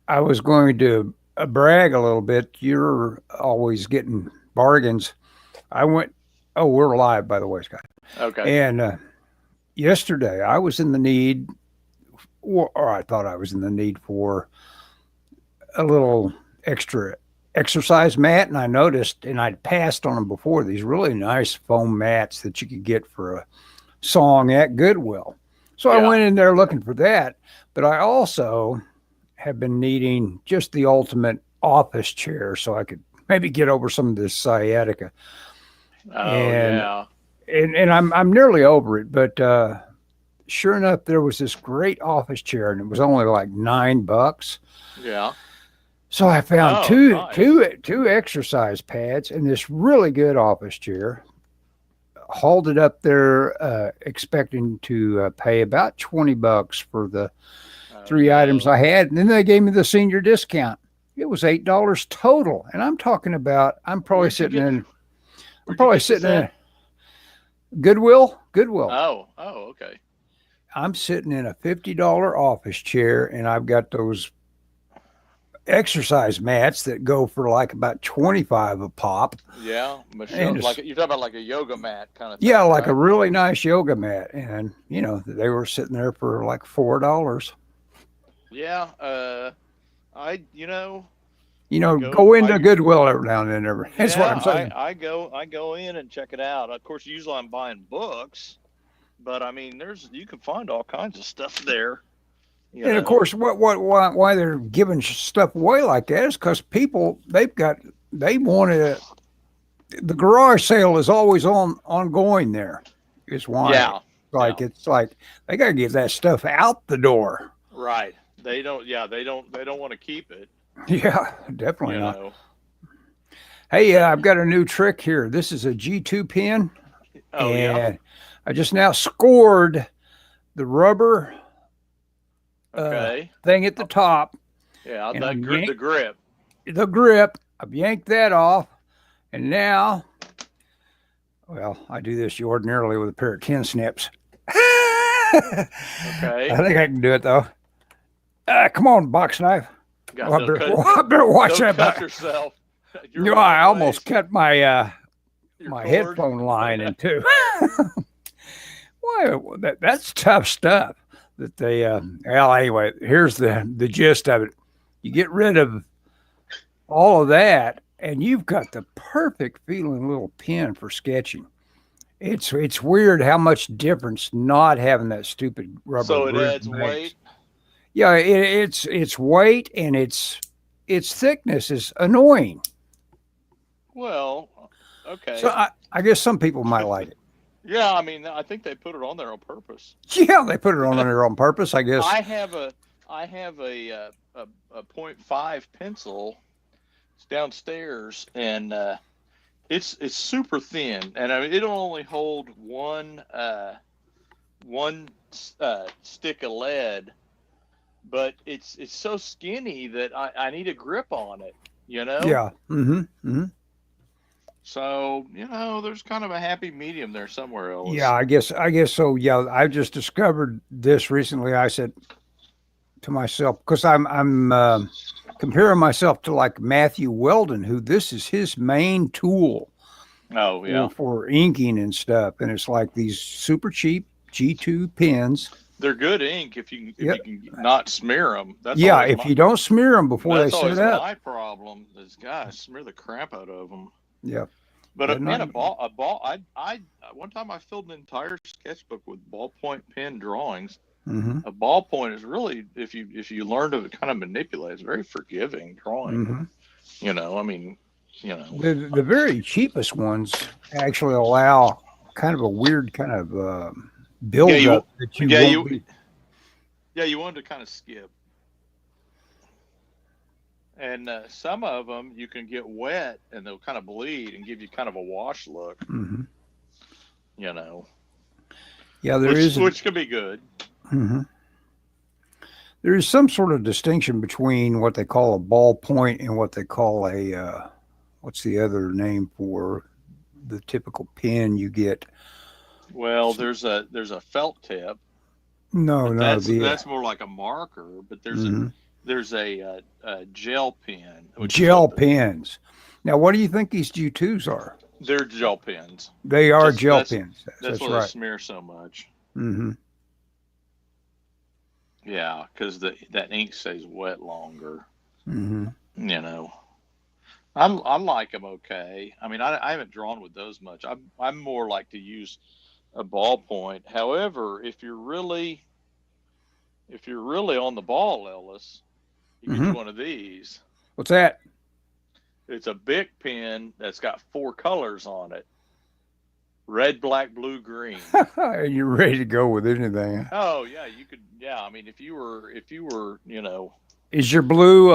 I was going to brag a little bit. You're always getting bargains. I went. Oh, we're live, by the way, Scott. Okay. And yesterday, I was in the need, or I thought I was in the need for a little extra exercise mat, and I noticed, and I'd passed on them before. These really nice foam mats that you could get for a song at Goodwill. So I Yeah. went in there looking for that, but I also have been needing just the ultimate office chair so I could maybe get over some of this sciatica. Oh And yeah. I'm nearly over it, but sure enough, there was this great office chair, and it was only like $9. Yeah. So I found Oh, nice. two exercise pads and this really good office chair. Hauled it up there, expecting to pay about $20 for the Oh three items no. I had, and then they gave me the senior discount. It was $8 total, and I'm talking about Where'd you get I'm where'd you probably get this sitting in at? a Goodwill. Oh, oh, okay. I'm sitting in a $50 office chair, and I've got those exercise mats that go for like about 25 a pop, Yeah. and Michelle, like you're talking about like a yoga mat kind of yeah, thing, like a right? really nice yoga mat, and they were sitting there for like $4. Yeah. I Go into I Goodwill every now and then. That's what yeah, I'm saying. I go in and check it out. Of course, usually I'm buying books, but I mean, there's you can find all kinds of stuff there. You And of know. course, why they're giving stuff away like that is because people they want to. The garage sale is always ongoing. There is why. Yeah. Yeah. It's like they got to get that stuff out the door. Right. They don't. Yeah. They don't want to keep it. Yeah, definitely You not. know. Hey, I've got a new trick here. This is a G2 pin, Oh yeah. and I just now scored the rubber uh, Okay. thing at the top, Yeah. and I've The yanked grip. the grip. I've yanked that off, and now, well, I do this ordinarily with a pair of tin snips. I Okay. think I can do it though. Come on, box knife. God, Oh, I better watch don't that cut back. yourself. You're You a know, I long almost ways. cut Your my cord. headphone line in two. Well, that's tough stuff. That they well, anyway, here's the gist of it. You get rid of all of that, and you've got the perfect feeling little pen for sketching. It's weird how much difference not having that stupid rubber So it grip adds makes. weight. Yeah, it's weight and its thickness is annoying. Well, So okay. I guess some people might like it. Yeah, I mean, I think they put it on there on purpose. Yeah, they put it on there on purpose, I guess. I have a I have a point .5 pencil. It's downstairs, and it's super thin, and I mean, it'll only hold one stick of lead, but it's so skinny that I need a grip on it. You know. Yeah. Mm-hmm. Mm-hmm. So there's kind of a happy medium there somewhere, Yeah, Ellis. I guess so. Yeah, I just discovered this recently. I said to myself because I'm comparing myself to like Matthew Weldon, who this is his main tool Oh yeah, for inking and stuff, and it's like these super cheap G2 pens. they're good ink if Yeah, you can not smear them. yeah. If you don't smear them before they That's set always up, my problem. Is gosh, smear the crap out of them. yeah, But but man, not. a ball. I one time I filled an entire sketchbook with ballpoint pen drawings. Mm-hmm. A ballpoint is really, if you learn to kind of manipulate, it's very forgiving drawing. Mm-hmm. I mean, you know, The very cheapest ones actually allow kind of a weird kind of yeah, build you, up that you yeah, won't you, be. yeah, you wanted to kind of skip, and some of them you can get wet and they'll kind of bleed and give you kind of a wash look. Mm-hmm. You know, Yeah, there which is. which can be good. Mhm. There is some sort of distinction between what they call a ballpoint and what they call a what's the other name for the typical pen you get? Well, there's a felt tip, No, but no, that's the that's more like a marker. But mhm. there's a gel pen, which is Gel what pens. Now, what do you think these G2s are? they're gel pens. They are Just gel pens. that's That's why they right. smear so much. Hmm. Yeah, because that ink stays wet longer. Hmm. You know, I like them okay. I mean, I haven't drawn with those much. I'm more like to use a ballpoint. However, if you're really on the ball, Ellis, you get Hmm. you one of these. What's that? It's a Bic pen that's got 4 colors on it: red, black, blue, green. You're ready to go with anything. Oh yeah, you could. Yeah, I mean, if you were, Is your blue?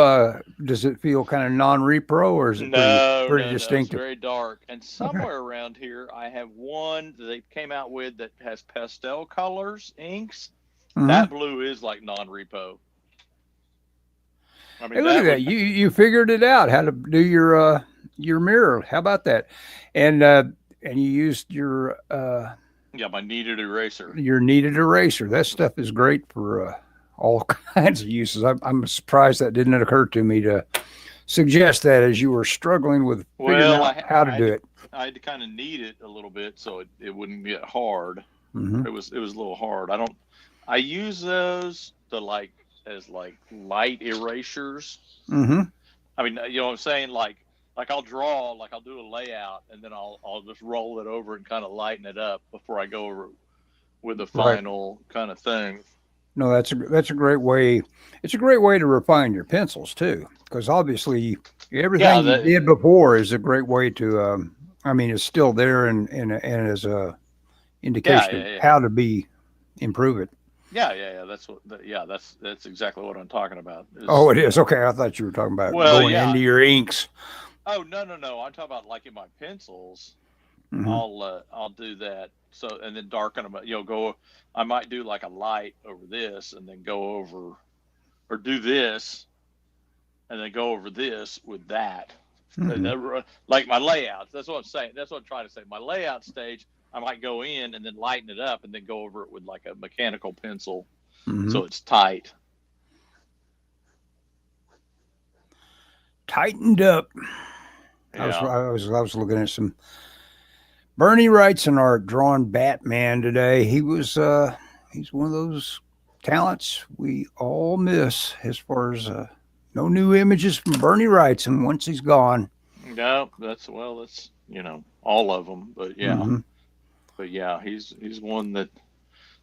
Does it feel kind of non-repro, or is it no, pretty no, it's distinctive? very dark. And Okay. somewhere around here, I have one that they came out with that has pastel colors inks. Hmm. That blue is like non-repo. I Hey, mean, look at that that! would. You figured it out how to do your mirror. How about that? And you used Yeah, my kneaded eraser. your kneaded eraser. That stuff is great for all kinds of uses. I'm surprised that didn't occur to me to suggest that as you were struggling with figuring Well, out how to I had do to it. I had to kind of knead it a little bit so it wouldn't get hard. Hmm. It was a little hard. I use those to like as like light erasers. Hmm. I mean, you know what I'm saying? Like I'll draw, like I'll do a layout, and then I'll just roll it over and kind of lighten it up before I go over with the Right. final kind of thing. No, that's a great way. It's a great way to refine your pencils too, because obviously Yeah, everything you did before is a great way to. I mean, it's still there and as a yeah, indication of yeah, yeah, how to be improve it. yeah, yeah, yeah. Yeah, that's exactly what I'm talking about. Oh, Is it is okay. I thought you were talking about well, going yeah. into your inks. Oh no, no, no. I'm talking about like in my pencils. Hmm. I'll do that. So and then darken them. Go. I might do like a light over this, and then go over, or do this, and then go over this with that. Hmm. Like my layouts. That's what I'm saying. That's what I'm trying to say. My layout stage, I might go in and then lighten it up, and then go over it with like a mechanical pencil, Hmm. so it's tight. Tightened up. Yeah. I was looking at some Bernie Wrightson art drawing Batman today. He's one of those talents we all miss as far as no new images from Bernie Wrightson once he's gone. No, that's all of them. Hmm. But yeah, he's one that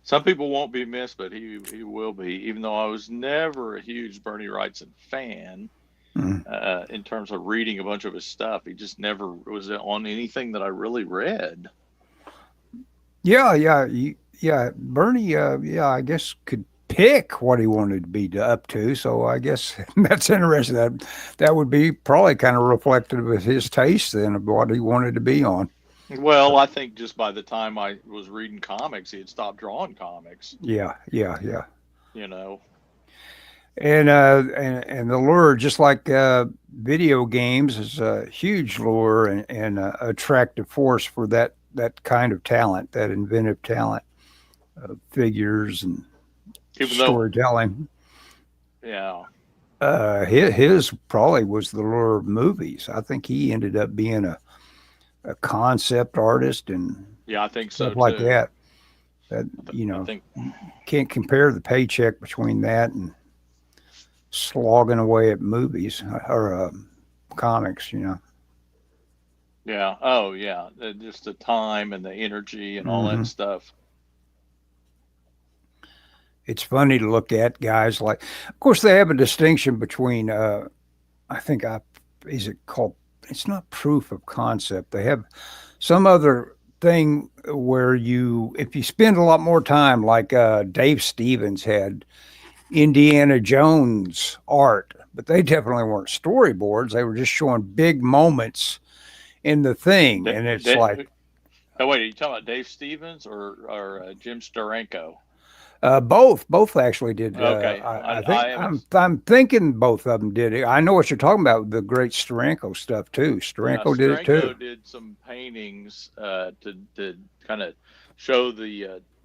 some people won't be missed, but he will be. Even though I was never a huge Bernie Wrightson fan, Hmm. in terms of reading a bunch of his stuff, he just never was on anything that I really read. Yeah, yeah, yeah. Bernie, yeah, I guess could pick what he wanted to be up to. So I guess that's interesting. That would be probably kind of reflective of his taste then of what he wanted to be on. Well, I think just by the time I was reading comics, he had stopped drawing comics. Yeah, yeah, yeah. You know, And the lure, just like video games, is a huge lure and attractive force for that kind of talent, that inventive talent, figures and even though, storytelling. yeah, His probably was the lure of movies. I think he ended up being a concept artist and yeah, I think so stuff like too. that. That I think, can't compare the paycheck between that and slogging away at movies or comics. yeah, oh yeah, just the time and the energy and all that Hmm. stuff. It's funny to look at guys like, of course, they have a distinction between. I think is it called? It's not proof of concept. They have some other thing where if you spend a lot more time, like Dave Stevens had Indiana Jones art, but they definitely weren't storyboards. They were just showing big moments in the thing, Da- and it's Da- like oh wait, are you talking about Dave Stevens or Jim Steranko? both actually did. Okay, I think I haven't. I'm thinking both of them did it. I know what you're talking about. The great Steranko stuff too. Yeah, Steranko did it too. Steranko did some paintings to kind of show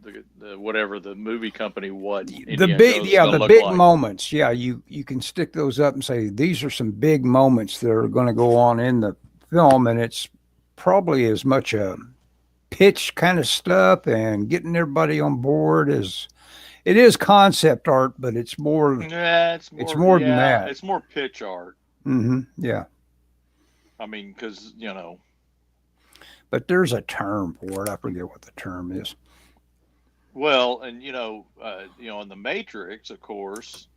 the whatever the movie company what The Indiana big, Jones is yeah, going to the look big like. moments. Yeah, you can stick those up and say these are some big moments that are going to go on in the film, and it's probably as much a pitch kind of stuff and getting everybody on board as it is concept art, but Yeah, it's more than that. it's more pitch art. Yeah, I mean, because but there's a term for it. I forget what the term is. well, and in the Matrix, of course,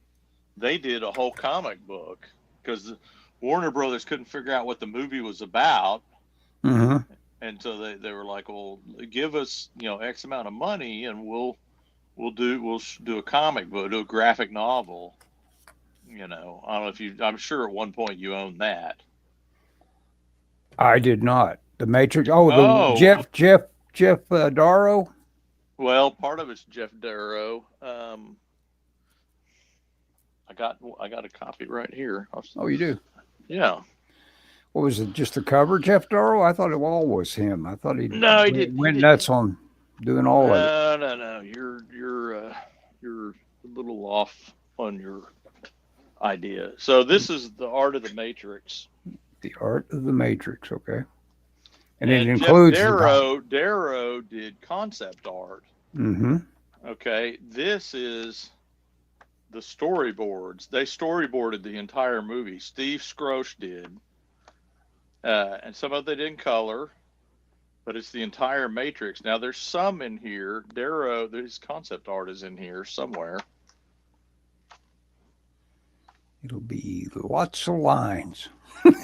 they did a whole comic book because Warner Brothers couldn't figure out what the movie was about. hmm And so they were like, well, give us, X amount of money and we'll do a comic book, do a graphic novel. I don't know if I'm sure at one point you owned that. I did not. The Matrix. Oh, the Oh, Jeff Darrow. well, part of it's Jeff Darrow. I got a copy right here. Oh, you do. Yeah. What was it? Just the cover, Jeff Darrow? I thought it all was him. I thought he No, he did. went nuts on doing all of it. No. You're a little off on your idea. So this is the Art of the Matrix. The Art of the Matrix. Okay, and it And includes Jeff Darrow did concept art. Mm-hmm. Okay, this is the storyboards. They storyboarded the entire movie. Steve Skroce did, and some of it they did in color, but it's the entire Matrix. Now there's some in here. Darrow, his concept art is in here somewhere. It'll be lots of lines.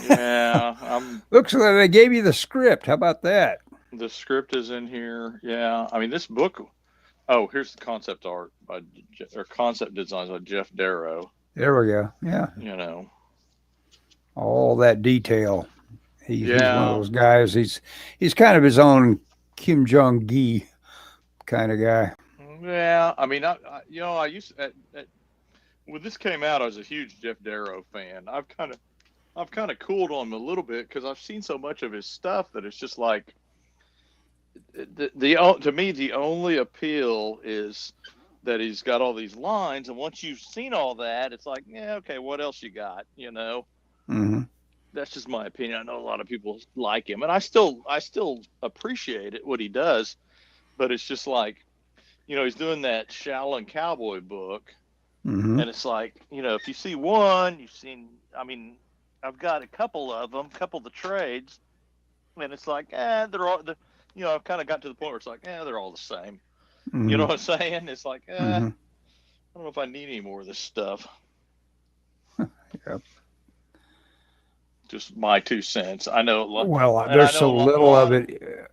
Yeah, Looks like they gave you the script. How about that? the script is in here. Yeah, I mean this book. Oh, here's the concept art or concept designs by Jeff Darrow. There we go. Yeah, all that detail. He's one of those guys. He's kind of his own Kim Jong Gi kind of guy. Yeah, I mean, I used when this came out, I was a huge Jeff Darrow fan. I've kind of cooled on him a little bit because I've seen so much of his stuff that it's just like to me the only appeal is that he's got all these lines, and once you've seen all that, it's like, yeah, okay, what else you got? Mm-hmm. That's just my opinion. I know a lot of people like him, and I still appreciate it what he does, but it's just like, he's doing that Shaolin Cowboy book, Mm-hmm. and it's like, if you see one, you've seen. I mean, I've got a couple of them, couple of the trades, and it's like, they're all. I've kind of got to the point where it's like, they're all the same. Mm-hmm. You know what I'm saying? It's like, Mm-hmm. I don't know if I need any more of this stuff. Yep. Just my 2 cents. I know. Well, there's so little of it.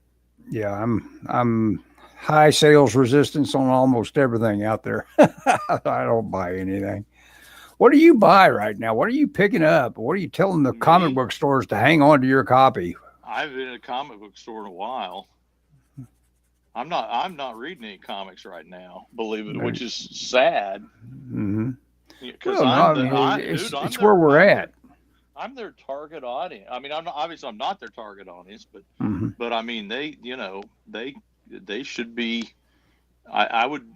Yeah, I'm high sales resistance on almost everything out there. I don't buy anything. What do you buy right now? What are you picking up? What are you telling the comic book stores to hang on to your copy? I've been in a comic book store in a while. I'm not reading any comics right now, believe it, which is sad. Mm-hmm. Because it's where we're at. I'm their target audience. I mean, I'm not their target audience, but Mm-hmm. but I mean, they should be. I would,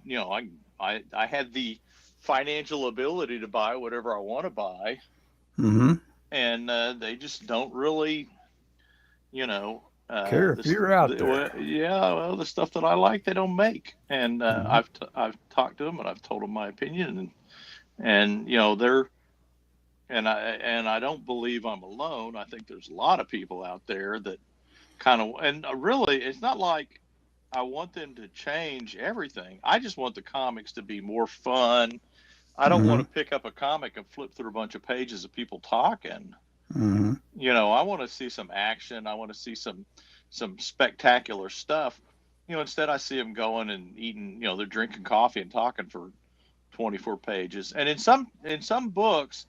I had the financial ability to buy whatever I want to buy, Mm-hmm. and they just don't really, care if you're out there. Well, the stuff that I like, they don't make, and Mm-hmm. I've talked to them and I've told them my opinion, and they're. And I don't believe I'm alone. I think there's a lot of people out there that kind of, and really, it's not like I want them to change everything. I just want the comics to be more fun. I don't want to pick up a comic and flip through a bunch of pages of people talking. Mm-hmm. I want to see some action. I want to see some spectacular stuff. Instead I see them going and eating, they're drinking coffee and talking for 24 pages. And in some books,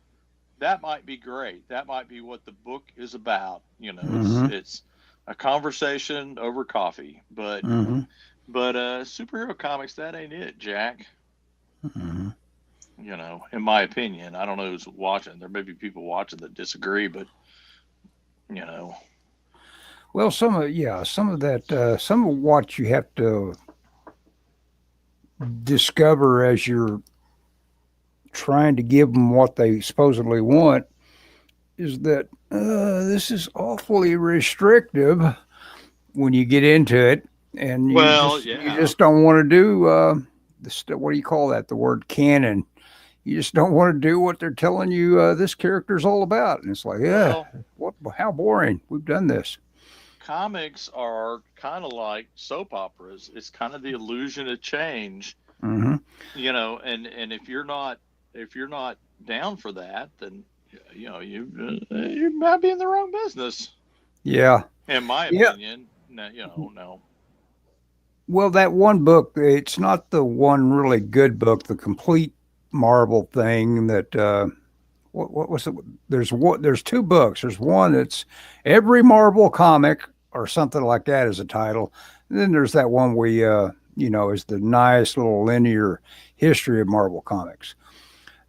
that might be great. That might be what the book is about. It's a conversation over coffee. But superhero comics, that ain't it, Jack. Mm-hmm. In my opinion, I don't know who's watching. There may be people watching that disagree, but Well, some of that, some of what you have to discover as you're trying to give them what they supposedly want is that this is awfully restrictive when you get into it, and Well, you yeah. just don't want to do what do you call that? The word canon. You just don't want to do what they're telling you this character's all about, and it's like, yeah, Well, what? How boring. We've done this. comics are kind of like soap operas. It's kind of the illusion of change, Hmm. and if you're not down for that, then you might be in the wrong business, Yeah, in my yeah. opinion. No, no. Well, that one book, it's not the one really good book, the complete Marvel thing that what was it? There's two books. There's one that's every Marvel comic or something like that is a title. And then there's that one we is the nice little linear history of Marvel comics.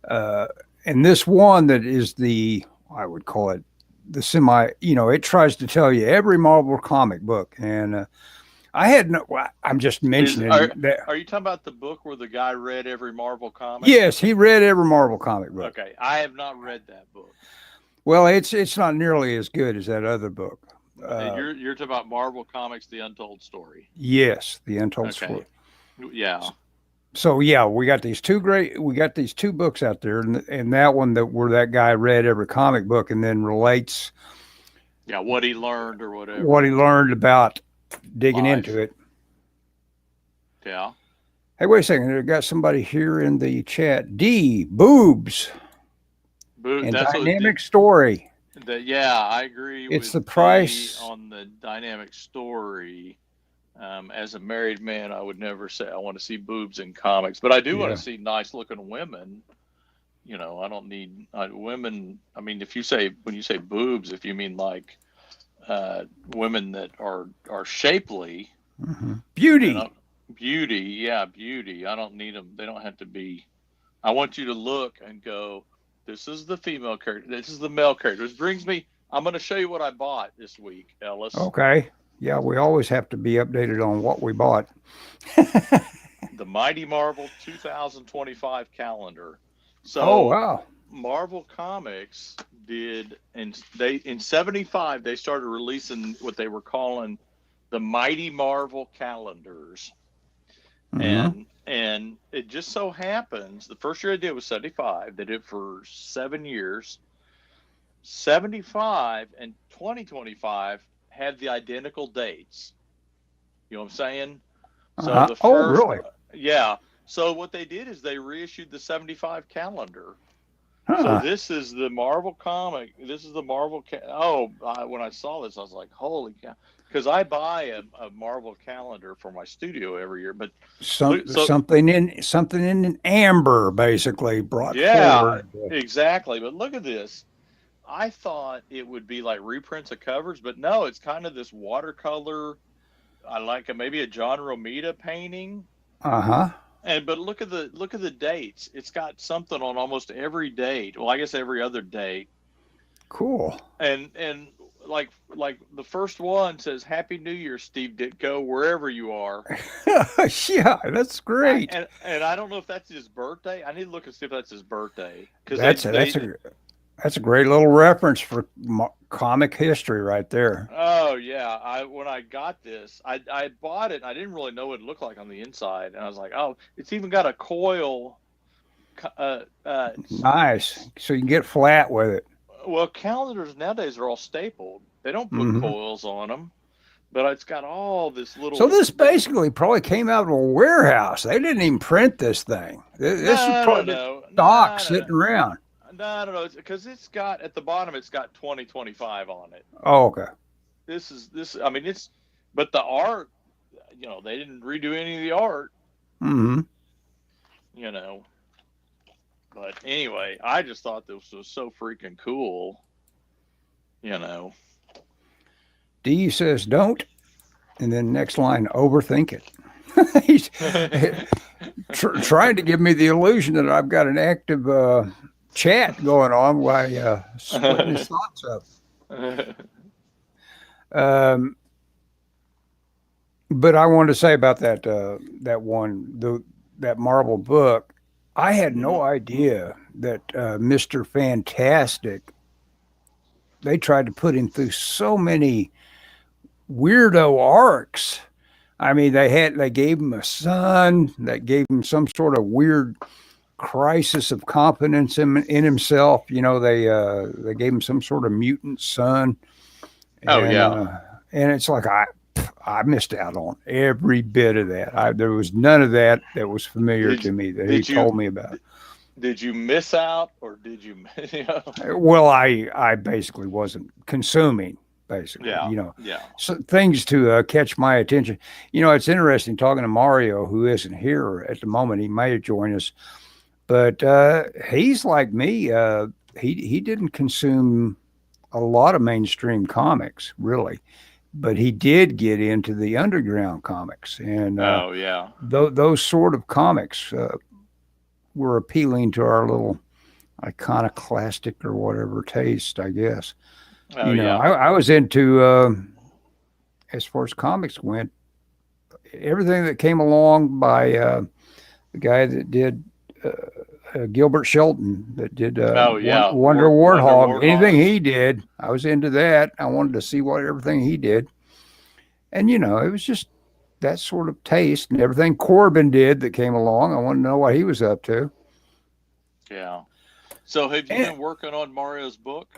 Uh and this one that is the I would call it the semi, it tries to tell you every Marvel comic book and I had no. I'm just Is mentioning that. are you talking about the book where the guy read every Marvel comic? Yes, he read every Marvel comic book. Okay, I have not read that book. Well, it's not nearly as good as that other book. And Uh, you're talking about Marvel Comics: The Untold Story. yes, the Untold Story. Okay, yeah, So yeah, we got these two books out there, and that one that where that guy read every comic book and then relates yeah. What he learned or what he whatever. learned about digging into Life. it. Yeah. Hey, wait a second. I got somebody here in the chat. D boobs and That's what dynamic story. yeah, I agree It's with the D price. on the dynamic story. As a married man, I would never say I want to see boobs in comics, but I do want to Yeah. see nice looking women. I don't need women. I mean, when you say boobs, if you mean like women that are shapely, and Beauty. beauty, yeah, beauty. I don't need them. They don't have to be. I want you to look and go, this is the female character. This is the male character. Which brings me, I'm going to show you what I bought this week, Ellis. Okay. Yeah, we always have to be updated on what we bought. The Mighty Marvel 2025 calendar. Oh So wow. Marvel Comics in 75 they started releasing what they were calling the Mighty Marvel calendars. Hmm. And it just so happens the first year I did was 75. They did it for 7 years. 75 and 2025 had the identical dates. You know what I'm saying? So Uh-huh. the Oh first, really? yeah. So what they did is they reissued the 75 calendar. So Huh. this is the Marvel comic. This is the Marvel. When I saw this, I was like, "Holy cow!" Because I buy a Marvel calendar for my studio every year. But look, so Something in amber basically brought yeah, forward. exactly. But look at this. I thought it would be like reprints of covers, but no, it's kind of this watercolor. I like maybe a John Romita painting. Uh-huh. But look at the dates. It's got something on almost every date. Well, I guess every other date. Cool. And like the first one says Happy New Year, Steve Ditko, wherever you are. Yeah, that's I great. and I don't know if that's his birthday. I need to look and see if that's his birthday because That's a, that's a that's a great little reference for comic history right there. oh yeah. I when I got this, I bought it. I didn't really know what it looked like on the inside, and I was like, oh, it's even got a coil. Uh, uh, Nice. So you can get flat with it. well, calendars nowadays are all stapled. They don't put Hmm. coils on them, but it's got all this So little. this basically probably came out of a warehouse. They didn't even print this thing. This is No, no, probably no, stock no, no, sitting around. no, no, no. Because it's got at the bottom, it's got 2025 on it. Oh, okay. This. I mean, but the art, they didn't redo any of the art, Hmm. you know. But anyway, I just thought this was so freaking cool, you know. D says don't, and then next line, overthink it. He's trying to give me the illusion that I've got an active chat going on while splitting his thoughts up. Um, but I wanted to say about that one that Marvel book, I had no Mhm. idea that Mr. Fantastic, they tried to put him through so many weirdo arcs. I mean, they gave him a son that gave him some sort of weird crisis of confidence in himself. You know, they gave him some sort of mutant son, Oh and yeah. uh, and it's like I missed out on every bit of that. There was none of that that was familiar Did to you me that he did you told me about. did you miss out or did you you know? Well, I basically wasn't consuming, basically, Yeah. you know, Yeah. so things to catch my attention. You know, it's interesting talking to Mario, who isn't here at the moment. He may have joined us, but he's like me. He didn't consume a lot of mainstream comics, really, but he did get into the underground comics, and Oh yeah. those sort of comics were appealing to our little iconoclastic or whatever taste, I guess. Oh You know, yeah. I was into, as far as comics went, everything that came along by the guy that did Gilbert Shelton, that did Oh yeah. Wonder Wonder Warthog. Anything Warthog. he did, I was into that. I wanted to see what everything he did. And, you know, it was just that sort of taste, and everything Corbin did that came along. I wanted to know what he was up to. Yeah. So have you And been working on Mario's book?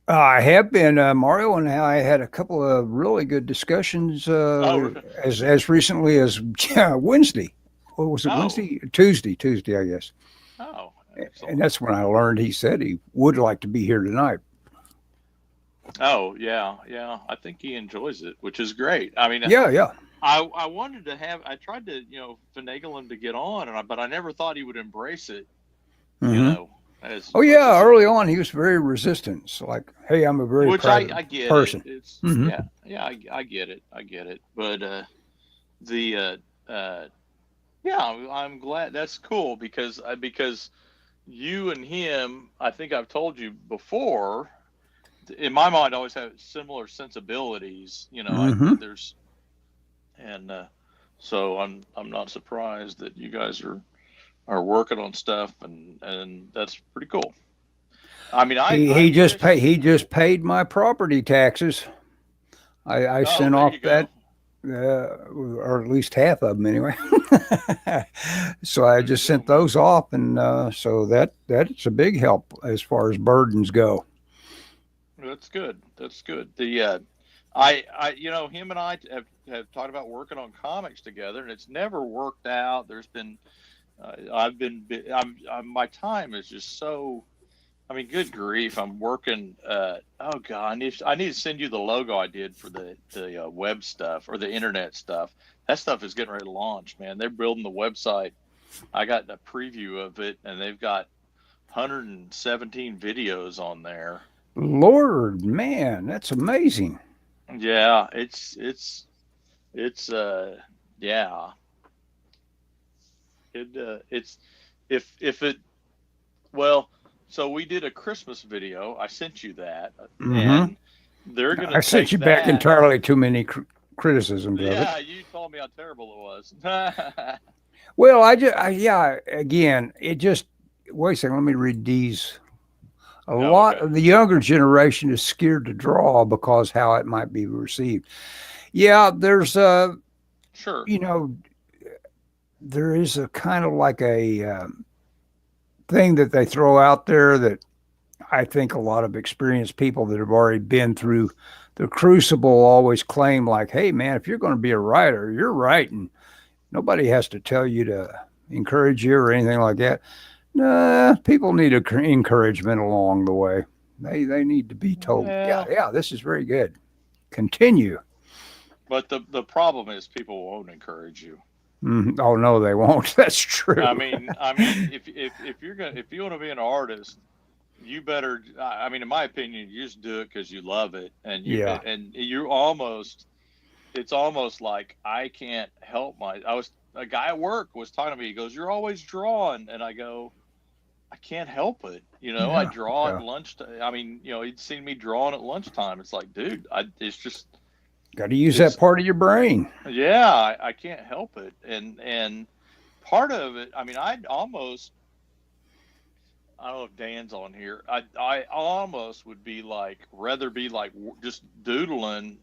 I have been, Mario, and I had a couple of really good discussions Oh. as recently as Wednesday. What was it? Oh. Wednesday, Tuesday, I guess. Oh. And Excellent. that's when I learned he said he would like to be here tonight. Oh yeah. Yeah. I think he enjoys it, which is great. I mean, Yeah, yeah. I wanted to have. I tried to finagle him to get on, but I never thought he would embrace it. You Hmm. know, as Oh much yeah. as Early on, he was very resistant. It's like, hey, I'm a very which I private I get it. person. It's Hmm. yeah yeah I get it. I get it. But the yeah, I'm glad. That's cool because you and him, I think I've told you before, in my mind, always have similar sensibilities. You know, Hmm. there's and so I'm not surprised that you guys are working on stuff, and that's pretty cool. I mean, I wish. He just paid my property taxes. I Oh, sent there you off go. that or at least half of them anyway. So I There you just go, sent man. those off, and so that's a big help as far as burdens go. That's good. That's good. The him and I have talked about working on comics together, and it's never worked out. There's been my time is just so. I mean, good grief! I'm working. Oh God, I need to send you the logo I did for the web stuff or the internet stuff. That stuff is getting ready to launch, man. They're building the website. I got a preview of it, and they've got 117 videos on there. Lord, man, that's amazing. Yeah, it's yeah. It's if it well, so we did a Christmas video. I sent you that, Hmm. and they're gonna I sent take you back that. entirely too many criticisms of it. Yeah, you told me how terrible it was. Well, yeah, again, it just, wait a second, let me read these. A Oh, lot okay, of the younger generation is scared to draw because how it might be received. Yeah, there's sure. you know, there is a kind of like a thing that they throw out there that I think a lot of experienced people that have already been through the crucible always claim, like, hey, man, if you're going to be a writer, you're writing. Nobody has to tell you to encourage you or anything like that. Nah, people need encouragement along the way. They need to be told, yeah, Well, yeah, this is very good. Continue. but the problem is people won't encourage you. Oh no, they won't. That's true. I mean, if you want to be an artist, you better. I mean, in my opinion, you just do it because you love it, Yeah. and you almost. It's almost like I can't help my. I was a guy at work was talking to me. He goes, "You're always drawing," and I go, "I can't help it. You know, I Yeah. draw at Yeah. lunch. I mean, he'd seen me drawing at lunchtime. It's like, dude, it's just Got to use that it's part of your brain. yeah, I can't help it, and part of it, I mean, I'd almost, I don't know if Dan's on here. I almost would be like, rather be like just doodling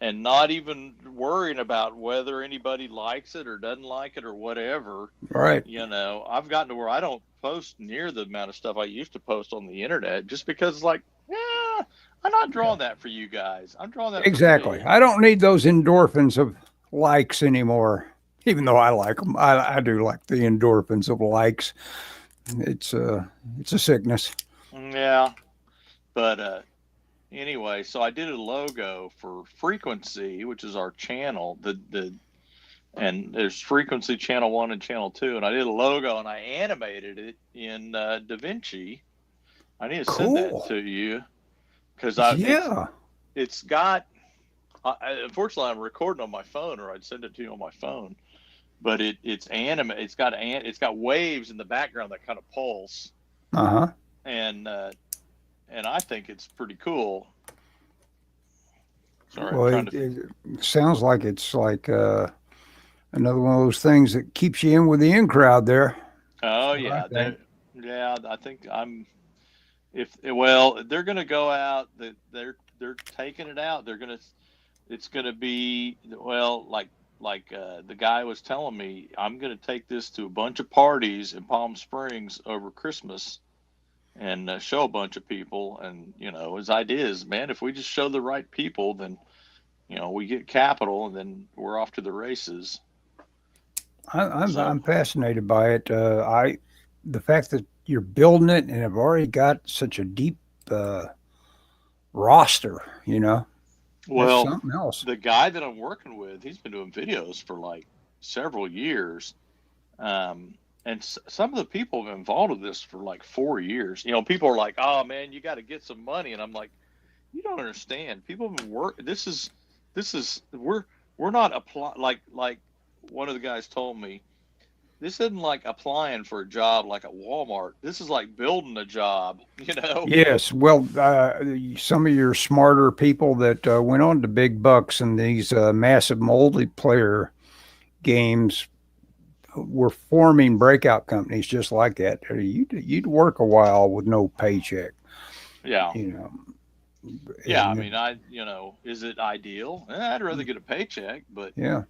and not even worrying about whether anybody likes it or doesn't like it or whatever. Right. You know, I've gotten to where I don't post near the amount of stuff I used to post on the internet just because, like, yeah, I'm not drawing that for you guys. I'm drawing that Exactly. for me. I don't need those endorphins of likes anymore. Even though I like them, I do like the endorphins of likes. It's a sickness. Yeah, but anyway, so I did a logo for Frequency, which is our channel. And there's Frequency Channel 1 and Channel 2, and I did a logo and I animated it in DaVinci. I need to send Cool. that to you because Yeah. it's got. Unfortunately, I'm recording on my phone, or I'd send it to you on my phone. But it's anime. It's got waves in the background that kind of pulse, Uh-huh. and I think it's pretty cool. Sorry, Well, I'm trying to. it sounds like it's like another one of those things that keeps you in with the in crowd there. Oh I yeah, think. yeah. I think I'm. If well, they're going to go out. They're taking it out. It's going to be well, like the guy was telling me. I'm going to take this to a bunch of parties in Palm Springs over Christmas, and show a bunch of people. And you know, his idea is, man, if we just show the right people, then you know we get capital, and then we're off to the races. So I'm fascinated by it. The fact that you're building it and have already got such a deep uh, roster. That's well, something else. the guy that I'm working with, he's been doing videos for like several years. And some of the people have been involved with this for like 4 years. You know, people are like, "Oh man, you got to get some money," and I'm like, "You don't understand. People have been work. This is we're not apply like one of the guys told me. This isn't like applying for a job like at Walmart. This is like building a job. You know? Yes. Well, some of your smarter people that went on to big bucks in these massive multiplayer games were forming breakout companies just like that. You'd work a while with no paycheck, Yeah, you know. yeah. I And mean, is it ideal? I'd rather get a paycheck, yeah,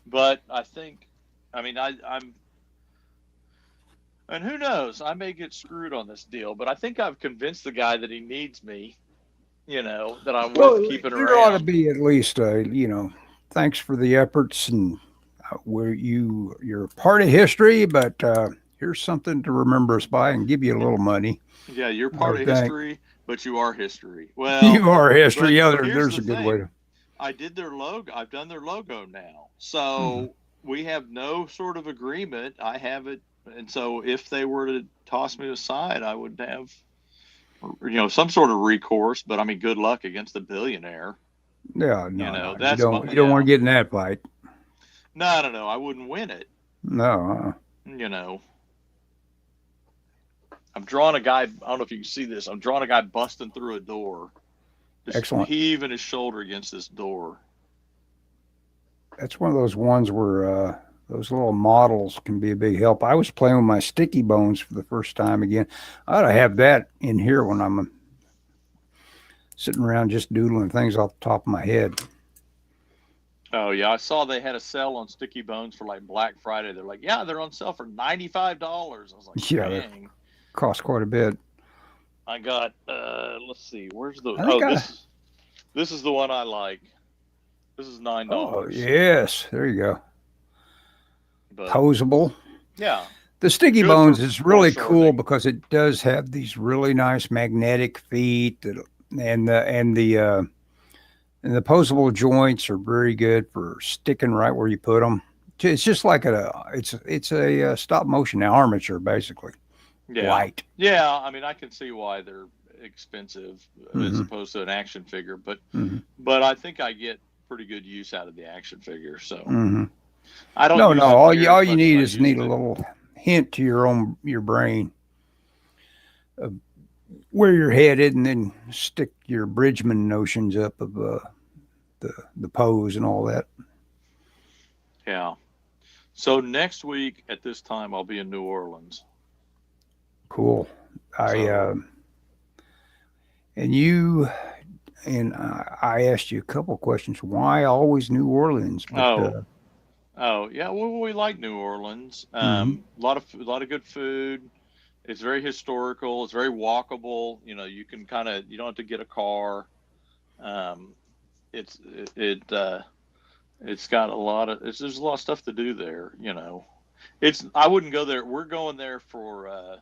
but I think, I mean, I'm. And who knows? I may get screwed on this deal, but I think I've convinced the guy that he needs me, you know, that I'm well, worth keeping there ought to around. be at least thanks for the efforts and where you're part of history, but here's something to remember us by and give you a little money. Yeah, you're I part would of think history, but you are history. Well, you are history. but Yeah, here's there's the a good way thing. to. I did their logo. I've done their logo now. Mhm. So we have no sort of agreement. I have it. And so if they were to toss me aside, I would have, some sort of recourse. But I mean, good luck against a billionaire. Yeah, You no, know, no, that's my, you don't want yeah. to get in that fight. No, no, no. I wouldn't win it. No, You know, I'm drawing a guy. I don't know if you can see this. I'm drawing a guy busting through a door, just excellent. heaving his shoulder against this door. That's one of those ones where those little models can be a big help. I was playing with my sticky bones for the first time again. I ought to have that in here when I'm sitting around just doodling things off the top of my head. Oh yeah, I saw they had a sale on Sticky Bones for like Black Friday. They're like, yeah, they're on sale for $95. I was like, Yeah, that dang. costs quite a bit. I got let's see, where's the I think this is the one I like. This is oh, $9. yes, there you go. But Posable. yeah, The sticky good for bones is really cool foreshortening. because it does have these really nice magnetic feet and the posable joints are very good for sticking right where you put them. It's just like it's a stop motion armature basically, Yeah. light. Yeah, I mean I can see why they're expensive as Hmm. opposed to an action figure, but Hmm. I think I get pretty good use out of the action figure. So Hmm. I don't No, no. use it All near all as you much as need I is need used a to. little hint to your brain of where you're headed, and then stick your Bridgman notions up of the pose and all that. Yeah. So next week at this time, I'll be in New Orleans. Cool. I So and you and I asked you a couple questions. Why always New Orleans? But oh oh yeah, well, we like New Orleans. mhm. A lot of good food. It's very historical. It's very walkable. You know, you can kind of you don't have to get a car. Um, it's got a lot of there's a lot of stuff to do there. You know, it's I wouldn't go there. We're going there for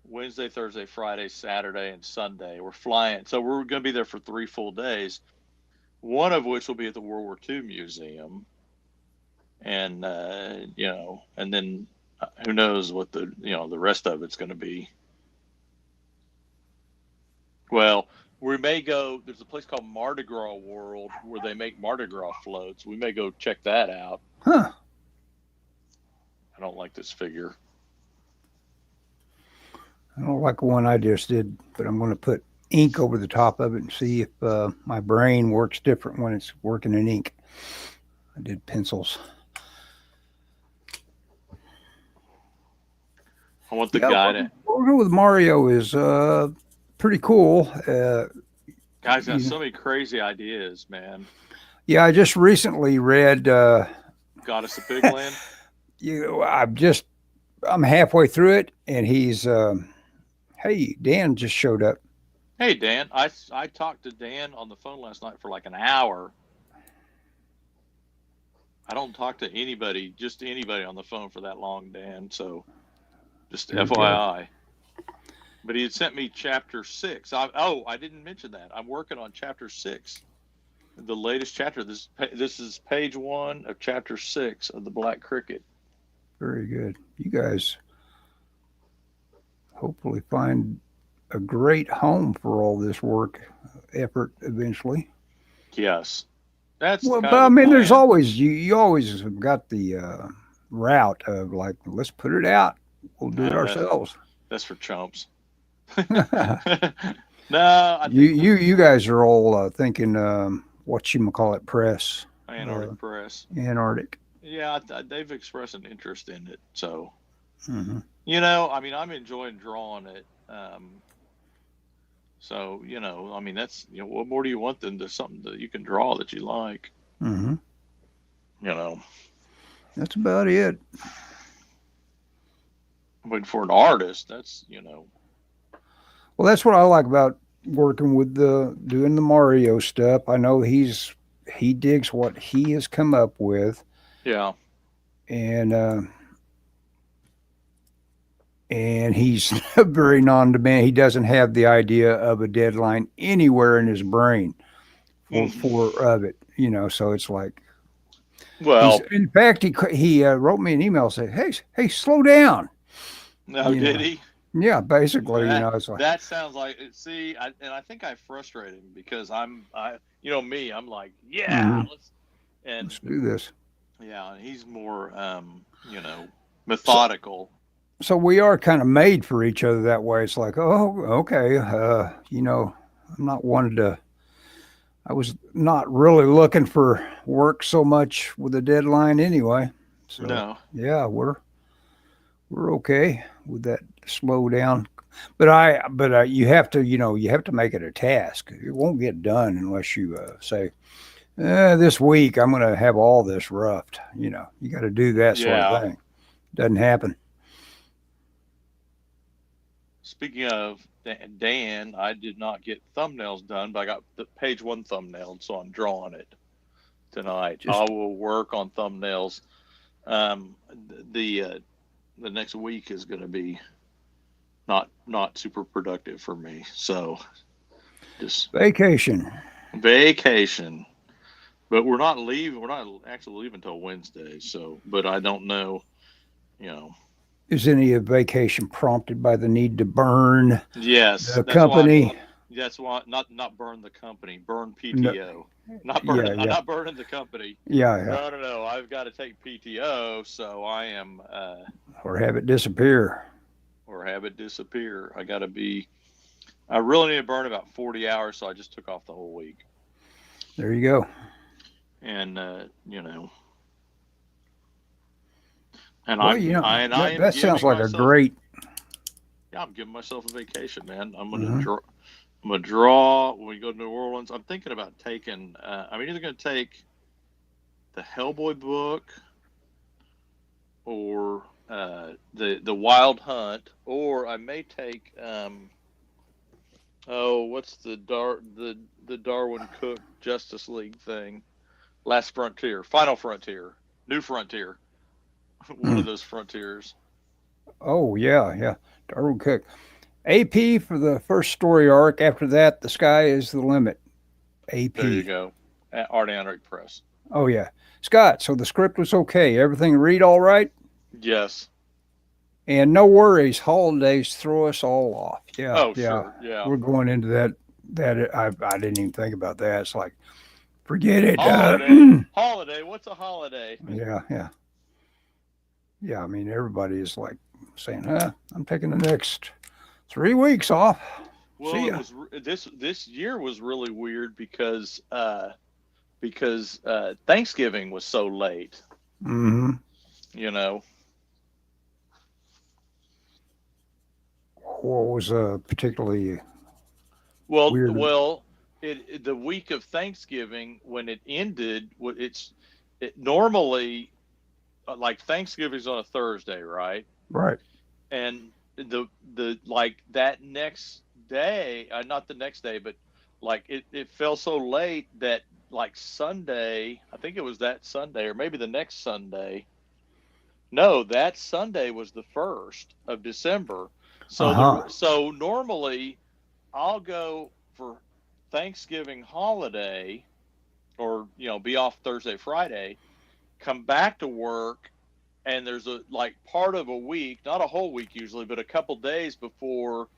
Wednesday, Thursday, Friday, Saturday, and Sunday. We're flying, so we're going to be there for 3 full days. One of which will be at the World War II Museum, and you know, and then who knows what the rest of it's going to be. Well, we may go. There's a place called Mardi Gras World where they make Mardi Gras floats. We may go check that out. Huh. I don't like this figure. I don't like the one I just did, but I'm going to put ink over the top of it and see if my brain works different when it's working in ink. I did pencils. I want the Yeah, guy to. working with Mario is pretty cool. Guys got You so many crazy ideas, man. Yeah, I just recently read. Goddess of Pigland. I'm halfway through it, and he's. Hey, Dan just showed up. Hey, Dan. I talked to Dan on the phone last night for like an hour. I don't talk to anybody, just anybody on the phone for that long, Dan. So just There you go. FYI. But he had sent me chapter 6. I didn't mention that. I'm working on chapter 6, the latest chapter. This is page 1 of chapter 6 of the Black Cricket. Very good. You guys hopefully find a great home for all this work effort eventually. Yes, that's Well, kind but of I the mean, there's plan. always you always have got the route of like, let's put it out. We'll do it No, ourselves. that's for chumps. No, I think you guys are all thinking what you call it press, uh, Antarctic Press. Antarctic. Yeah, they've expressed an interest in it. So, Hmm. you know, I mean, I'm enjoying drawing it. So, you know, I mean, what more do you want than to something that you can draw that you like? Hmm. You know, That's about it. but for an artist, that's. Well, that's what I like about working with the doing the Mario stuff. I know he digs what he has come up with, Yeah. and he's very non-demand. He doesn't have the idea of a deadline anywhere in his brain for of it. So it's like he's. Well, In fact, he wrote me an email saying, "Hey, slow down." no, You did know, he? yeah, basically, That it's like, that sounds like see, and I think I frustrate him because me, I'm like, yeah, mhm, and let's do this. yeah, and he's more, So, methodical. so we are kind of made for each other that way. It's like, oh, okay, I'm not wanted to. I was not really looking for work so much with a deadline anyway. So No, yeah, we're okay with that slow down. But you have to, you have to make it a task. It won't get done unless you say, this week I'm going to have all this roughed. You got to do that sort of yeah. thing. Doesn't happen. Speaking of Dan, I did not get thumbnails done, but I got the page 1 thumbnailed, so I'm drawing it tonight. I Just will work on thumbnails. Um, the the next week is going to be not super productive for me. So just vacation. vacation. But we're not leaving. We're not actually leaving until Wednesday. So, but I don't know. You know. Is any vacation prompted by the need to burn Yes, the company? that's why not burn the company, burn No, PTO. Not yeah, burning. I'm yeah, not burning the company. yeah, yeah. No. I've got to take PTO, so I am Or have it disappear. or have it disappear. I got to be. I really need to burn about 40 hours, so I just took off the whole week. There you go. And And Well, you know, I am that sounds giving like a myself, great. yeah, I'm giving myself a vacation, man. Mhm. I'm gonna draw when we go to New Orleans. I'm thinking about taking. I'm either gonna take the Hellboy book or the Wild Hunt, or I may take what's the Darwin Cook Justice League thing? Last Frontier, Final Frontier, New Frontier, one of Mm. those frontiers. Oh yeah, yeah. Darwin Cook. AP for the first story arc. After that, the sky is the limit. There you AP. go. At Art Anric Press. Oh yeah, Scott. So the script was okay. Everything read all right, Yes. and no worries. Holidays throw us all off. Yeah, Oh, yeah. sure. Yeah. We're going into that. I didn't even think about that. It's like forget it. Holiday. Holiday. What's a holiday? Yeah, yeah, yeah. I mean, everybody is like saying, "Huh, I'm taking the next 3 weeks off. Well, See it ya." was this year was really weird because Thanksgiving was so late. Hmm. You know. What was particularly Well, weird? well, the week of Thanksgiving when it ended, it normally like Thanksgiving's on a Thursday, right? Right. And the like that next day, not the next day, but like it fell so late that like Sunday, I think it was that Sunday or maybe the next Sunday. No, that Sunday was the 1st of December. Uh So huh. so normally I'll go for Thanksgiving holiday or be off Thursday, Friday, come back to work, and there's a like part of a week, not a whole week usually, but a couple days before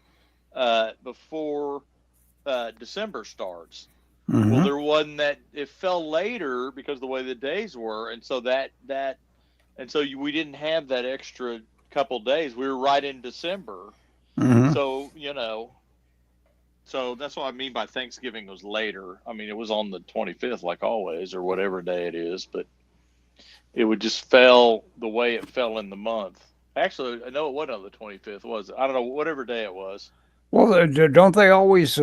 December starts. Well, Hmm. there wasn't that. It fell later because of the way the days were, and so we didn't have that extra couple days. We were right in December, Hmm. so so that's what I mean by Thanksgiving was later. I mean, it was on the 25th, like always, or whatever day it is, but it would just fell the way it fell in the month. Actually, I know it wasn't on the 25th, was it? I don't know, whatever day it was. Well, don't they always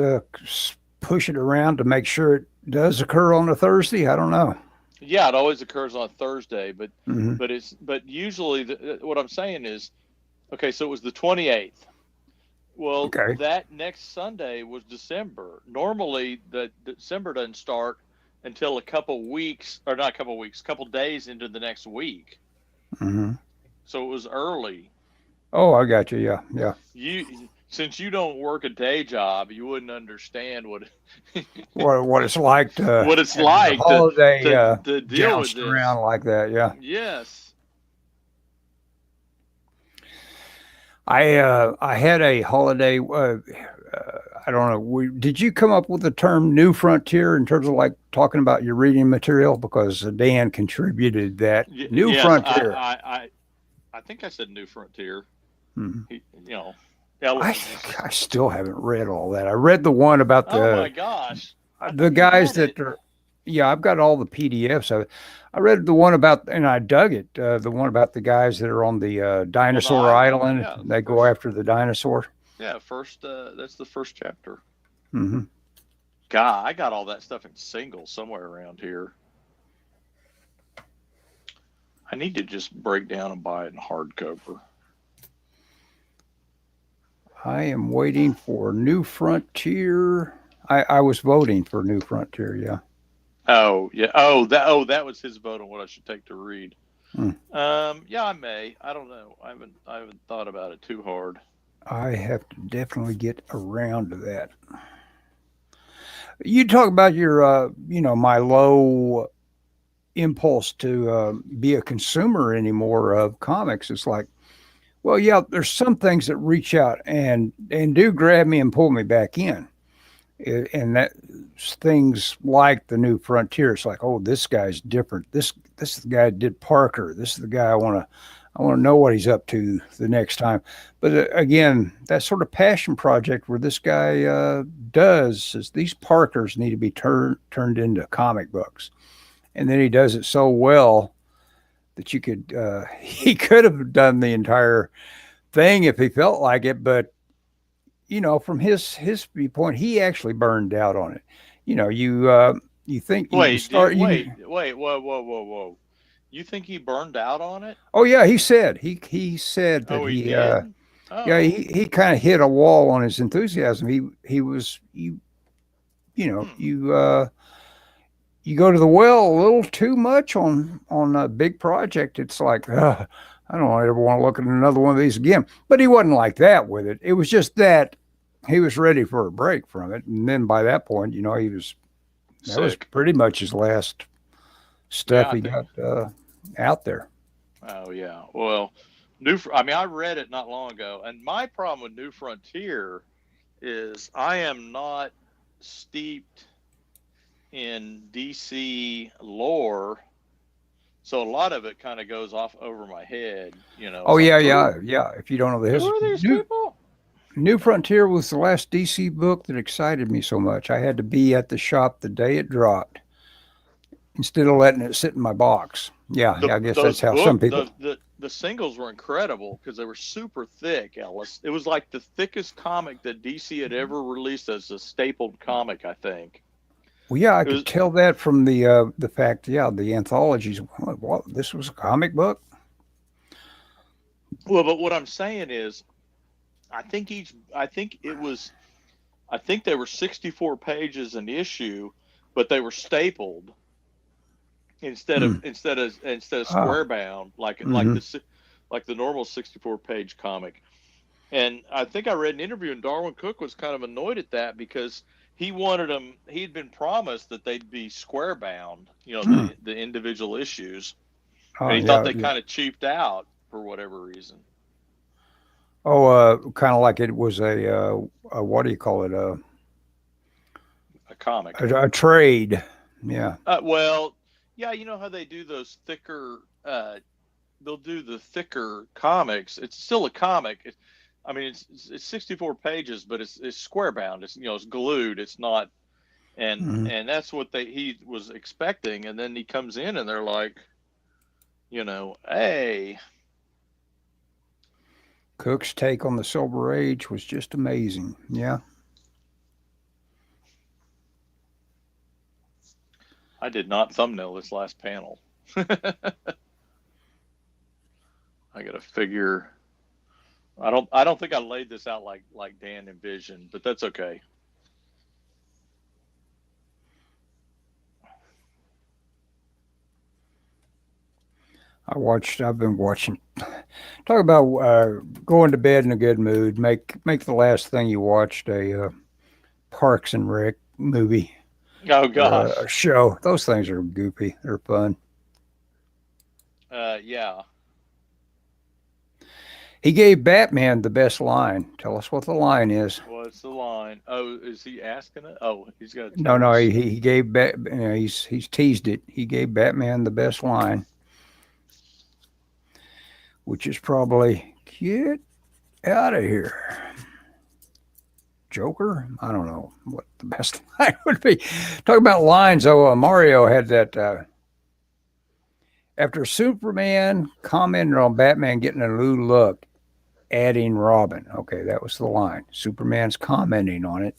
push it around to make sure it does occur on a Thursday? I don't know. Yeah, it always occurs on Thursday, Hmm. but usually what I'm saying is, okay, so it was the 28th. Well, Okay. that next Sunday was December. Normally, the December doesn't start until a couple weeks, or not a couple weeks, couple days into the next week. Hmm. So it was early. Oh, I got you. Yeah, yeah. Since you don't work a day job, you wouldn't understand What it's like to what it's have your like holiday to deal with jounced this. around like that. Yeah. Yes. I had a holiday. I don't know. Did you come up with the term "new frontier" in terms of like talking about your reading material? Because Dan contributed that new Yes, frontier. I think I said New Frontier. Mhm. You know, I just, I still haven't read all that. I read the one about oh my gosh, I the thought you guys had that it. are. Yeah, I've got all the PDFs of it. I read the one about, and I dug it. The one about the guys that are on the On the dinosaur island, island. yeah, They go after the dinosaur. first. That's the first chapter. Hmm. God, I got all that stuff in singles somewhere around here. I need to just break down and buy it in hardcover. I am waiting for New Frontier. I was voting for New Frontier. Yeah. Oh yeah. That was his vote on what I should take to read. Mm. Yeah, I may. I don't know. I haven't thought about it too hard. I have to definitely get around to that. You talk about your, my low impulse to be a consumer anymore of comics. It's like, well, yeah, there's some things that reach out and do grab me and pull me back in. And that things like the New Frontier. It's like, oh, this guy's different. This is the guy that did Parker. This is the guy I want to know what he's up to the next time. But again, that sort of passion project where this guy does is these Parkers need to be turned into comic books, and then he does it so well that you could he could have done the entire thing if he felt like it, but from his viewpoint, he actually burned out on it. You think you Wait, start you. wait, whoa. You think he burned out on it? Oh yeah, he said that Oh, he did? yeah, Oh. he kind of hit a wall on his enthusiasm. He was you know Hmm. you go to the well a little too much on a big project. It's like I don't ever want to look at another one of these again. But he wasn't like that with it. It was just that he was ready for a break from it, and then by that point, that was Sick. pretty much his last Yeah, stuff I he think. got out there. Oh, yeah. Well, I mean, I read it not long ago, and my problem with New Frontier is I am not steeped in DC lore, so a lot of it kind of goes off over my head. Oh It's like, yeah, yeah, yeah. If you don't know the who history, are these people? New Frontier was the last DC book that excited me so much. I had to be at the shop the day it dropped instead of letting it sit in my box. Yeah, The I guess those that's how some book people. the singles were incredible because they were super thick, Ellis. It was like the thickest comic that DC had ever released as a stapled comic, I think. Well, yeah, I It could was tell that from the fact, yeah, the anthologies. What, this was a comic book? well, but what I'm saying is I think they were 64 pages an issue, but they were stapled Hmm. instead of Ah, square bound mm-hmm. like the normal 64 page comic. And I think I read an interview, and Darwin Cook was kind of annoyed at that because he wanted them. He'd been promised that they'd be square bound, Hmm. the individual issues, and Oh, he thought yeah, they yeah. kind of cheaped out for whatever reason. Oh, kind of like it was a what do you call it? A comic. A trade. Yeah. Well, yeah, you know how they do those thicker. They'll do the thicker comics. It's still a comic. I mean, it's 64 pages, but it's square bound. It's glued. It's not, Hmm. and that's what he was expecting. And then he comes in, and they're like, hey, Cook's take on the Silver Age was just amazing. Yeah. I did not thumbnail this last panel. I got to figure. I don't think I laid this out like Dan envisioned, but that's okay. I've been watching. Talk about going to bed in a good mood. Make the last thing you watched a Parks and Rec movie Oh or a gosh. show. Those things are goofy. They're fun. Yeah. He gave Batman the best line. Tell us what the line is. What's the line? Oh, is he asking it? Oh, he's got to No, tell no, us. he gave he's teased it. He gave Batman the best line, which is probably get out of here, Joker. I don't know what the best line would be. Talk about lines. Oh, Mario had that after Superman commented on Batman getting a new look, adding Robin. Okay, that was the line. Superman's commenting on it.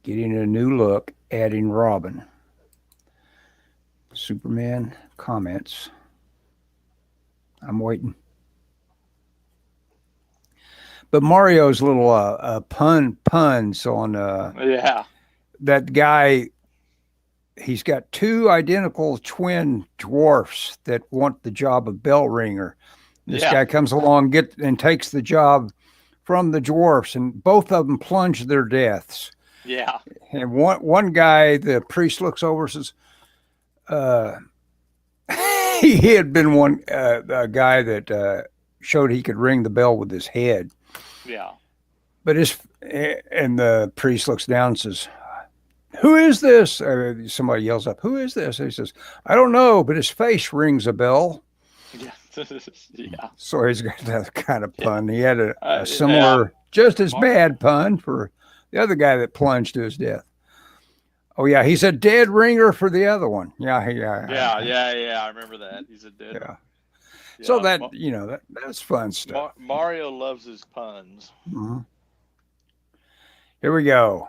Getting a new look, adding Robin. Superman comments. I'm waiting. But Mario's little puns on Yeah. that guy. He's got two identical twin dwarfs that want the job of bell ringer. This Yeah. guy comes along and takes the job from the dwarfs, and both of them plunge their deaths. Yeah. And one guy, the priest looks over and says, he had been a guy that showed he could ring the bell with his head. Yeah. But and the priest looks down and says, "Who is this?" Somebody yells up, "Who is this?" And he says, "I don't know, but his face rings a bell." Yeah. Yeah. So he's got that kind of pun. He had a Yeah. similar, just as bad pun for the other guy that plunged to his death. Oh yeah, he's a dead ringer for the other one. Yeah, Yeah. I remember that. He's a dead. yeah. So Yeah. that that's fun stuff. Mario loves his puns. Mhm. Here we go.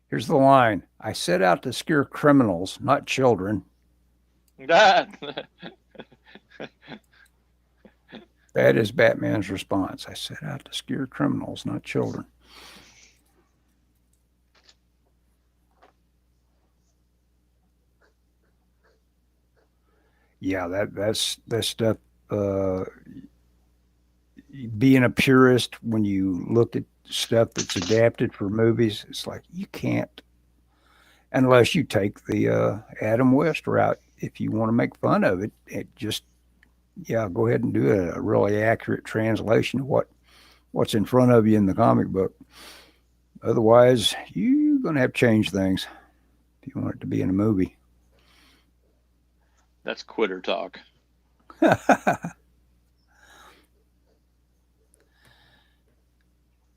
Here's the line: I set out to scare criminals, not children. That. That is Batman's response. I set out to scare criminals, not children. Yeah, that's stuff. Uh, Being a purist, when you look at stuff that's adapted for movies, it's like you can't unless you take the Adam West route. If you want to make fun of it, it just go ahead and do a really accurate translation of what's in front of you in the comic book. Otherwise, you're going to have to change things if you want it to be in a movie. That's quitter talk.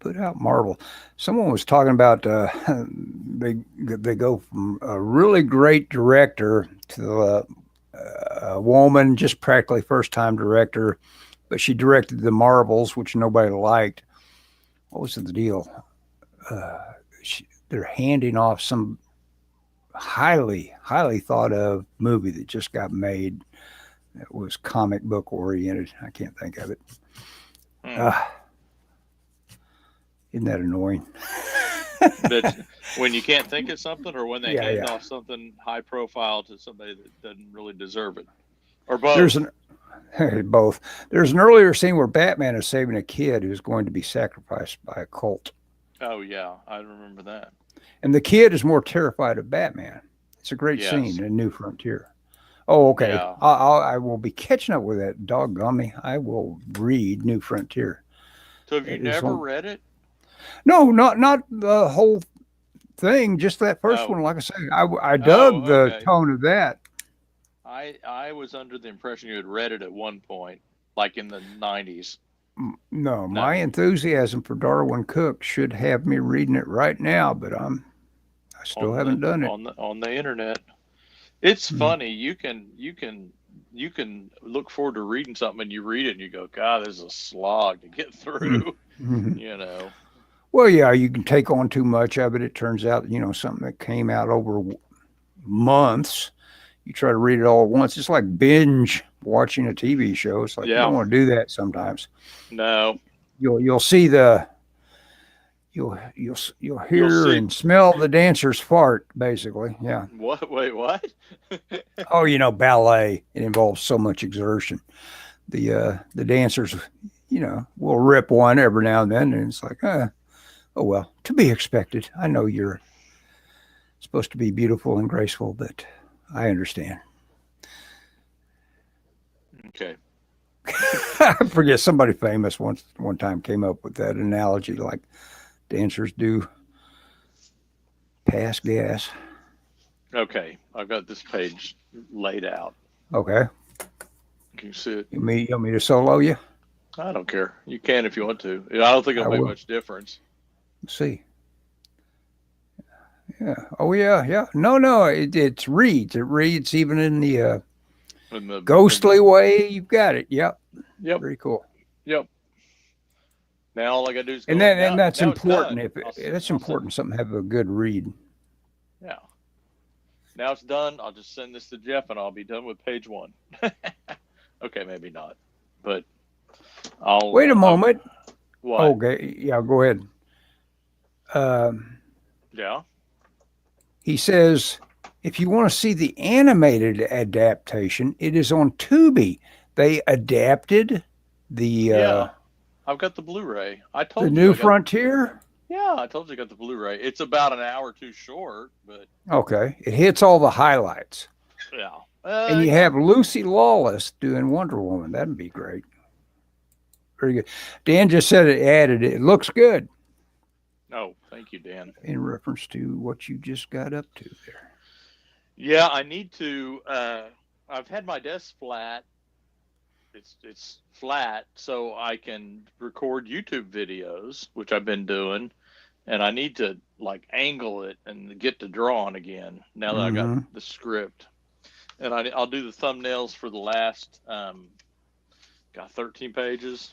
Put out Marvel. Someone was talking about they go from a really great director to a woman, just practically first time director, but she directed the Marvels, which nobody liked. What was the deal? They're handing off some highly thought of movie that just got made. It was comic book oriented. I can't think of it. Isn't that annoying? But when you can't think of something, or when they hand Yeah. off something high profile to somebody that doesn't really deserve it, or both. Both. There's an earlier scene where Batman is saving a kid who's going to be sacrificed by a cult. Oh yeah, I remember that. And the kid is more terrified of Batman. It's a great Yes. scene in New Frontier. Oh, okay. Yeah. I will be catching up with that. Doggone me. I will read New Frontier. So have you It is never on- read it? No, not the whole thing. Just that first Oh. one. Like I say, I dug the okay. tone of that. I was under the impression you had read it at one point, like in the 90s. No, my enthusiasm for Darwin Cook should have me reading it right now, but I still haven't done it. On the internet. It's Hmm. funny. You can look forward to reading something, and you read it and you go, God, this is a slog to get through. Mhm. You know. Well, yeah, you can take on too much of it. It turns out, something that came out over months. You try to read it all at once. It's like binge watching a TV show. It's like you Yeah. don't want to do that sometimes. No. You'll see you'll hear see- and smell the dancer's fart, basically. Yeah. What? Wait, what? Oh, ballet. It involves so much exertion. The dancers, will rip one every now and then, and it's like, oh well, to be expected. I know you're supposed to be beautiful and graceful, but I understand. Okay. I forget, somebody famous one time came up with that analogy, like dancers do pass gas. Okay. I've got this page laid out. Okay. Can you see it? You want me to solo you? I don't care. You can if you want to. I don't think it'll I make will. much difference. Let's see. Yeah. Oh yeah. No. It reads. It reads even in the In the ghostly way. You've got it. Yep. Yep. Very cool. Yep. Now all I gotta do is go. And that's now it's important. done. If I'll that's send- important, something have a good read. Yeah. Now it's done. I'll just send this to Jeff, and I'll be done with page 1. Okay, maybe not, but I'll Wait a moment. What? Okay. Yeah. Go ahead. Yeah. He says, if you want to see the animated adaptation, it is on Tubi. They adapted the Yeah. I've got the Blu-ray. I told the you. New I got- Frontier. Yeah, I told you I got the Blu-ray. It's about an hour too short, but Okay, it hits all the highlights, yeah. and you have Lucy Lawless doing Wonder Woman. That'd be great. Very good. Dan just said it added. It looks good Oh, thank you, Dan. in reference to what you just got up to there. Yeah, I need to. I've had my desk flat. It's flat, so I can record YouTube videos, which I've been doing, and I need to like angle it and get to drawing again now that I got Mm-hmm. the script. And I'll do the thumbnails for the last, got 13 pages.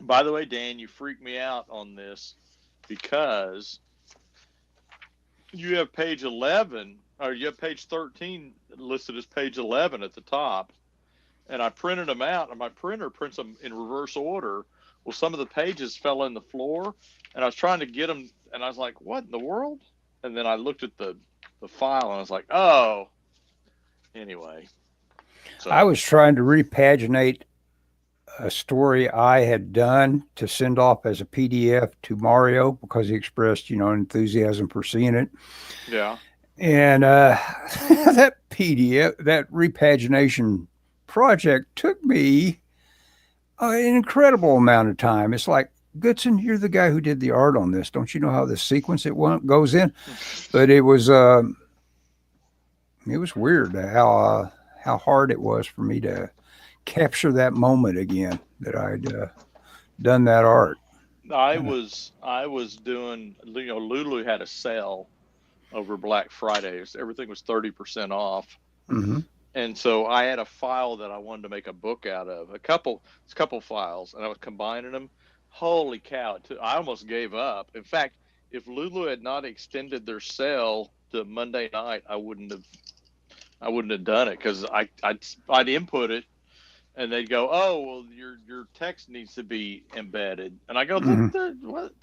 By the way, Dan, you freaked me out on this because you have page 11, or you have page 13 listed as page 11 at the top. And I printed them out, and my printer prints them in reverse order. Well, some of the pages fell in the floor, and I was trying to get them, and I was like, what in the world? And then I looked at the file, and I was like, oh. Anyway. So I was trying to repaginate a story I had done to send off as a PDF to Mario because he expressed, enthusiasm for seeing it. yeah. And that PDF, that repagination project took me an incredible amount of time. It's like, Goodson, you're the guy who did the art on this. Don't you know how the sequence goes in? But it was weird how hard it was for me to capture that moment again that I'd done that art. I was doing, Lulu had a sale over Black Fridays. Everything was 30% off. Mm-hmm. And so I had a file that I wanted to make a book out of, a couple files, and I was combining them. Holy cow. I almost gave up. In fact, if Lulu had not extended their sale to Monday night, I wouldn't have done it, because I'd input it, and they'd go, "Oh, well, your text needs to be embedded," and I go, "What?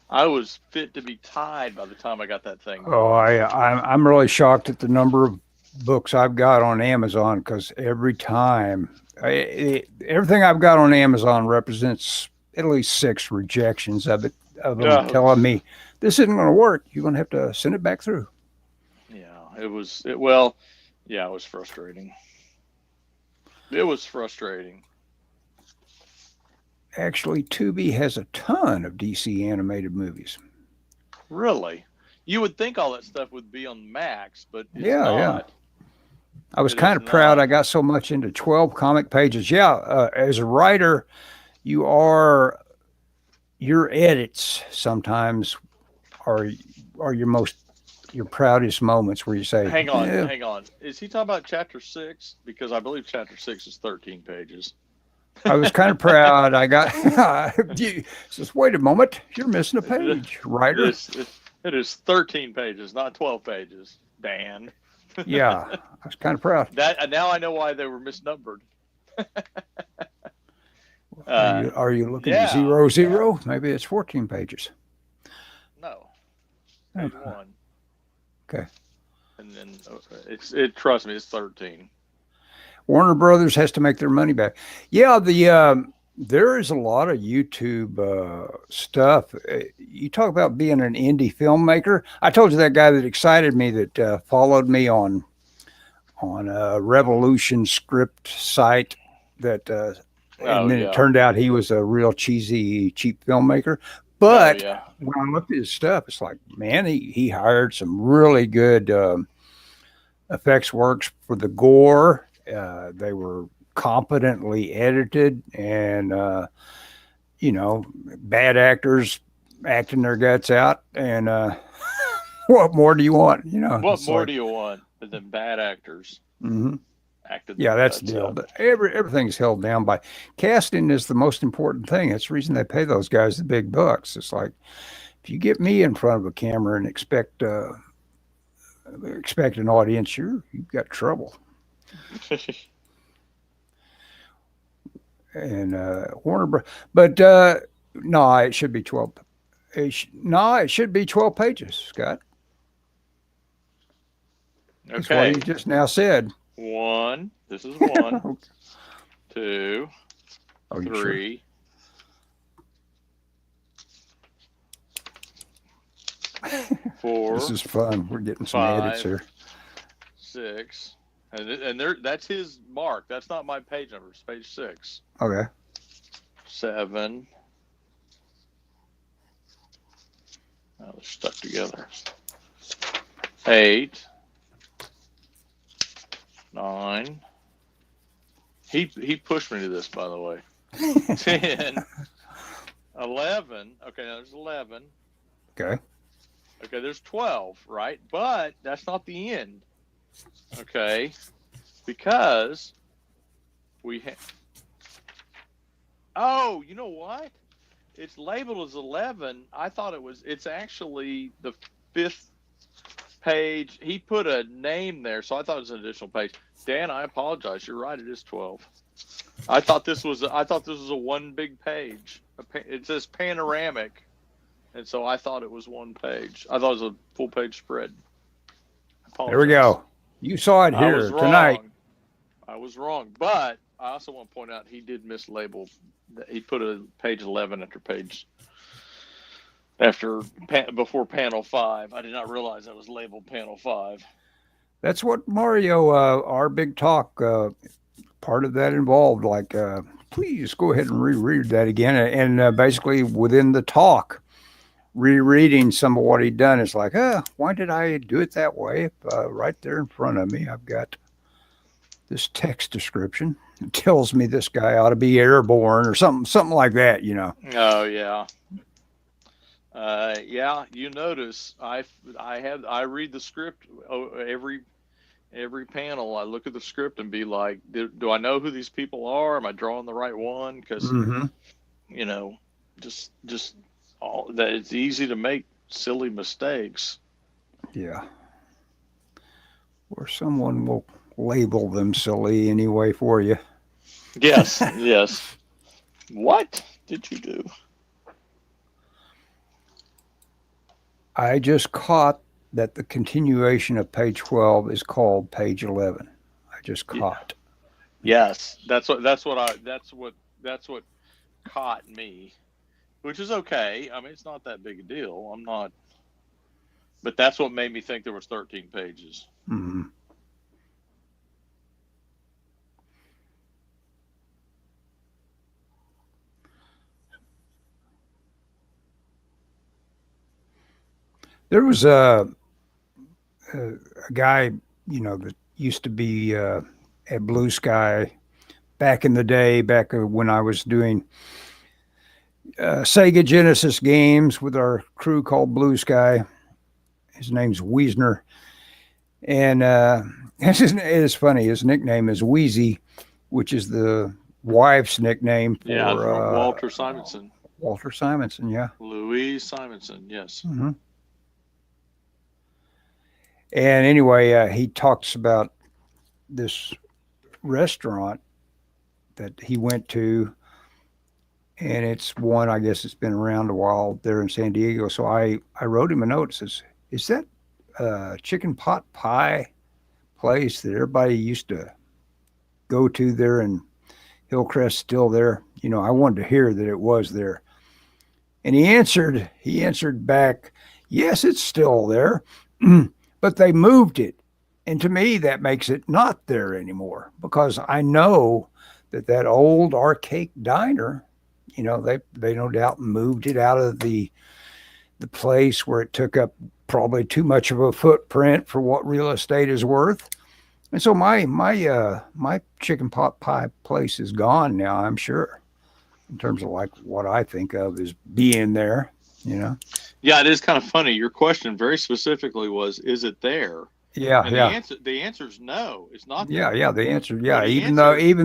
I was fit to be tied by the time I got that thing." Oh, I'm really shocked at the number of books I've got on Amazon, because every time everything I've got on Amazon represents at least 6 rejections of them telling me this isn't going to work. You're going to have to send it back through. Yeah, it was frustrating. It was frustrating. Actually, Tubi has a ton of DC animated movies. Really? You would think all that stuff would be on Max, but it's not. Yeah. I was kind of proud I got so much into 12 comic pages. Yeah, as a writer, your edits sometimes are your proudest moments, where you say, hang on. Is he talking about chapter 6? Because I believe chapter 6 is 13 pages. I was kind of proud. I got, says, wait a moment, you're missing a page, writer. It is 13 pages, not 12 pages, Dan. Yeah, I was kind of proud. Now I know why they were misnumbered. Are you looking at 00? Maybe it's 14 pages. No. Page 1. Okay. And then trust me, it's 13. Warner Brothers has to make their money back. Yeah, there is a lot of YouTube stuff. You talk about being an indie filmmaker. I told you that guy that excited me, that followed me on a Revolution script site, and then it turned out he was a real cheesy, cheap filmmaker. But when I looked at his stuff, it's like, man, he hired some really good effects works for the gore. They were competently edited, and bad actors acting their guts out. And what more do you want? What more do you want than bad actors? Mm-hmm. Acted. Yeah, that's the deal. But everything's held down by casting. Is the most important thing. That's the reason they pay those guys the big bucks. It's like, if you get me in front of a camera and expect an audience, you've got trouble. And Warner, but no, it should be 12. It should be 12 pages, Scott. That's what you just now said. 1. This is 1. 2. 3. Sure? 4. This is fun. We're getting some 5, edits here. 6. And that's his mark. That's not my page number. It's page 6. Okay. 7. Oh, they're stuck together. 8. 9. He pushed me to this, by the way. 10. 11. Okay, now there's 11. Okay. Okay, there's 12, right? But that's not the end. Okay, because we have. Oh, you know what? It's labeled as 11. I thought it was. It's actually the 5th page. He put a name there, so I thought it was an additional page. Dan, I apologize. You're right. It is 12. I thought this was. I thought this was a one big page. It says panoramic, and so I thought it was one page. I thought it was a full page spread. There we go. You saw it I was here wrong. tonight. I was wrong, but I also want to point out he did mislabel. He put a page 11 before panel 5. I did not realize that was labeled panel 5. That's what Mario, our big talk, part of that involved. Like, please go ahead and reread that again. And basically, within the talk, rereading some of what he'd done, it's like, why did I do it that way? Right there in front of me, I've got this text description. It tells me this guy ought to be airborne or something like that, you know. Oh yeah. Yeah, you notice I read the script every panel. I look at the script and be like, do I know who these people are? Am I drawing the right one? Because you know, just all that, it's easy to make silly mistakes. Yeah. Or someone will label them silly anyway for you. Yes, yes. What did you do? I just caught that the continuation of page 12 is called page 11. I just caught. Yes, that's what caught me, which is okay. I mean, it's not that big a deal. I'm not, but that's what made me think there was 13 pages. Mm-hmm. There was a guy, you know, that used to be at Blue Sky back in the day, back when I was doing Sega Genesis games with our crew called Blue Sky. His name's Wiesner. And it's funny, his nickname is Wheezy, which is the wife's nickname for Walter Simonson. Walter Simonson, yeah. Louise Simonson, yes. Mm-hmm. And anyway, he talks about this restaurant that he went to, and it's one, I guess it's been around a while there in San Diego. So I wrote him a note. It says, is that chicken pot pie place that everybody used to go to there in Hillcrest still there? You know, I wanted to hear that it was there. And he answered back, yes, it's still there. But they moved it. And to me, that makes it not there anymore, because I know that old archaic diner, you know, they no doubt moved it out of the place where it took up probably too much of a footprint for what real estate is worth. And so my chicken pot pie place is gone now, I'm sure, in terms of like what I think of as being there, you know. Yeah, it is kind of funny. Your question very specifically was, is it there? Yeah, and yeah. The answer is no. It's not there. Yeah, yeah. The answer, yeah. But Even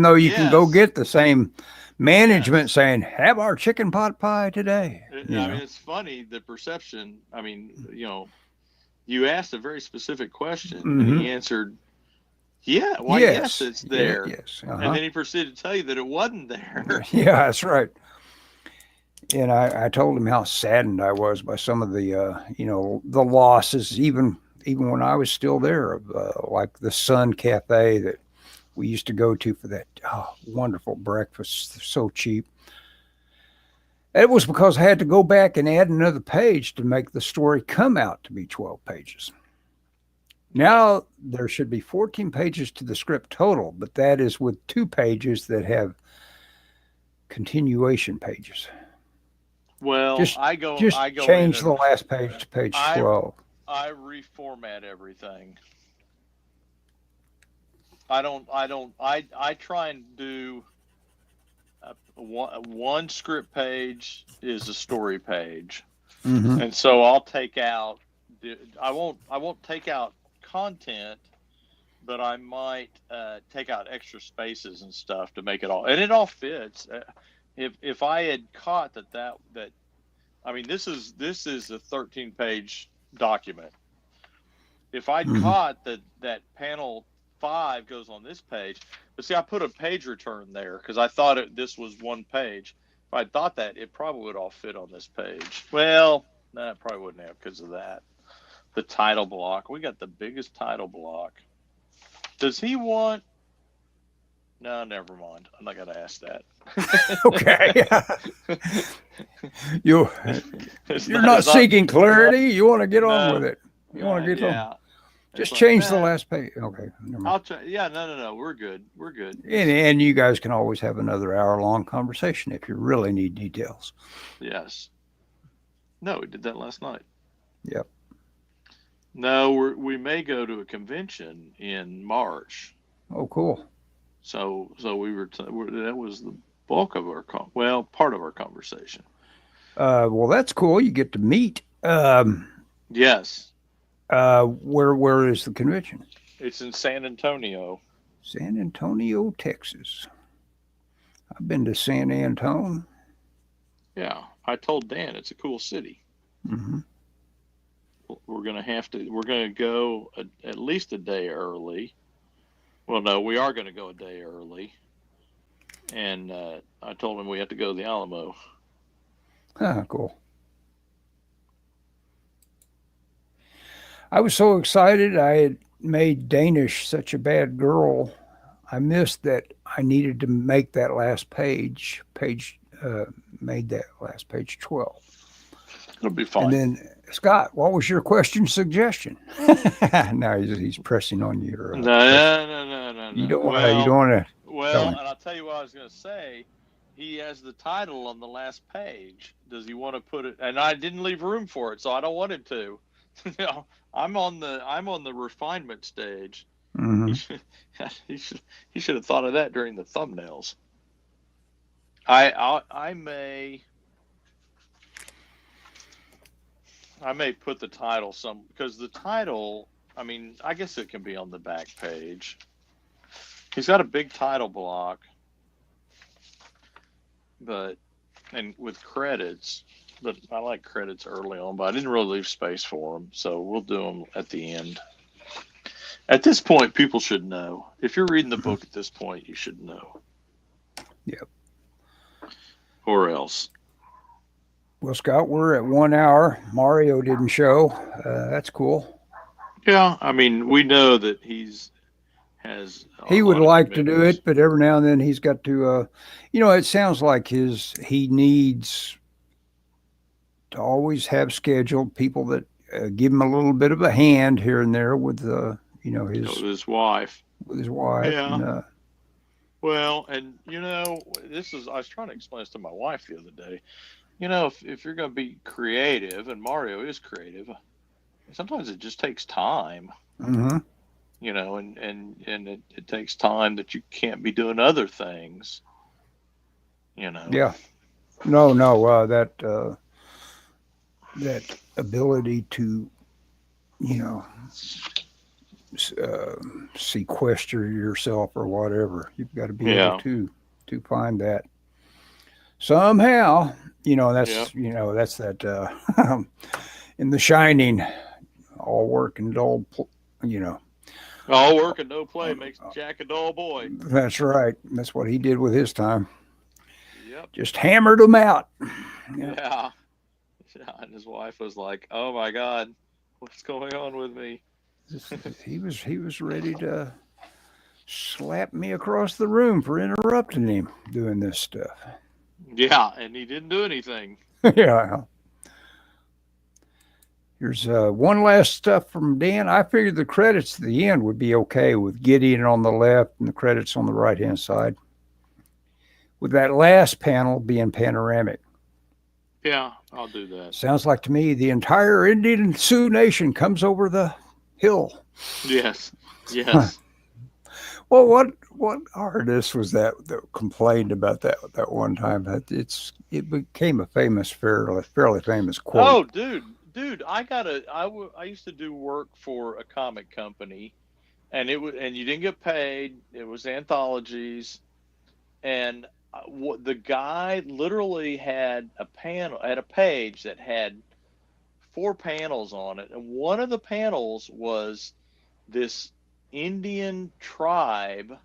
though you can go yes. get the same management saying, "Have our chicken pot pie today." I mean, it's funny, the perception. I mean, you know, you asked a very specific question, and he answered, "Yeah, why? Yes, it's there." Yes, and then he proceeded to tell you that it wasn't there. Yeah, that's right. And I told him how saddened I was by some of the, you know, the losses, even when I was still there, like the Sun Cafe that we used to go to for that wonderful breakfast, so cheap. It was because I had to go back and add another page to make the story come out to be 12 pages. Now there should be 14 pages to the script total, but that is with 2 pages that have continuation pages. Well, I go change the last page to page 12. I reformat everything. I try and do one script page is a story page, Mm-hmm. and so I'll take out. I won't take out content, but I might take out extra spaces and stuff to make it all, and it all fits. If I had caught that I mean, this is a 13-page document. If I'd caught that panel 5 goes on this page, but see, I put a page return there because I thought this was one page. If I thought that, it probably would all fit on this page. Well, no, it probably wouldn't have because of that. The title block. We got the biggest title block. Does he want? No, never mind. I'm not going to ask that. Okay. You're not seeking clarity. You want to get on with it. You want to get on. Just change the last page. Okay. I'll try. Yeah, no. We're good. We're good. And you guys can always have another hour-long conversation if you really need details. Yes. No, we did that last night. Yep. No, we may go to a convention in March. Oh, cool. So we were that was the bulk of our part of our conversation. Well, that's cool. You get to meet. Yes. Where is the convention? It's in San Antonio. San Antonio, Texas. I've been to San Antone. Yeah, I told Dan it's a cool city. Mm-hmm. We're gonna go at least a day early. Well, no, we are going to go a day early. And I told him we have to go to the Alamo. Ah, cool. I was so excited. I had made Danish such a bad girl. I missed that I needed to make that last page. Made that last page 12. It'll be fine. And then, Scott, what was your question suggestion? Now he's pressing on you. No. You don't want to. Well, and I'll tell you what I was going to say. He has the title on the last page. Does he want to put it? And I didn't leave room for it, so I don't want him to. I'm on the refinement stage. Mm-hmm. He should have thought of that during the thumbnails. I may put the title because the title, I mean, I guess it can be on the back page. He's got a big title block, and with credits, but I like credits early on, but I didn't really leave space for them, so we'll do them at the end. At this point, people should know. If you're reading the book at this point, you should know. Yep. Or else. Well, Scott, we're at 1 hour. Mario didn't show. That's cool. Yeah, I mean, we know that he would like to do it, but every now and then he's got to. It sounds like he needs to always have scheduled people that give him a little bit of a hand here and there with his wife. With his wife. Yeah. And, well, and I was trying to explain this to my wife the other day. If you're going to be creative, and Mario is creative, sometimes it just takes time. Mm-hmm. And it takes time that you can't be doing other things. Yeah. No. That ability to, sequester yourself or whatever, you've got to be able to find that somehow. That's that. In The Shining, all work and dull. All work and no play makes Jack a dull boy. That's right. That's what he did with his time. Yep. Just hammered them out. Yeah. And his wife was like, "Oh my God, what's going on with me?" He was ready to slap me across the room for interrupting him doing this stuff. Yeah, and he didn't do anything. Yeah. Here's one last stuff from Dan. I figured the credits at the end would be okay with Gideon on the left and the credits on the right-hand side, with that last panel being panoramic. Yeah, I'll do that. Sounds like to me the entire Indian Sioux Nation comes over the hill. Yes. Well, Well, what artist was that complained about that one time? It became a fairly famous quote. Oh, dude, I used to do work for a comic company, and you didn't get paid. It was anthologies, and what the guy literally had a page that had four panels on it, and one of the panels was this Indian tribe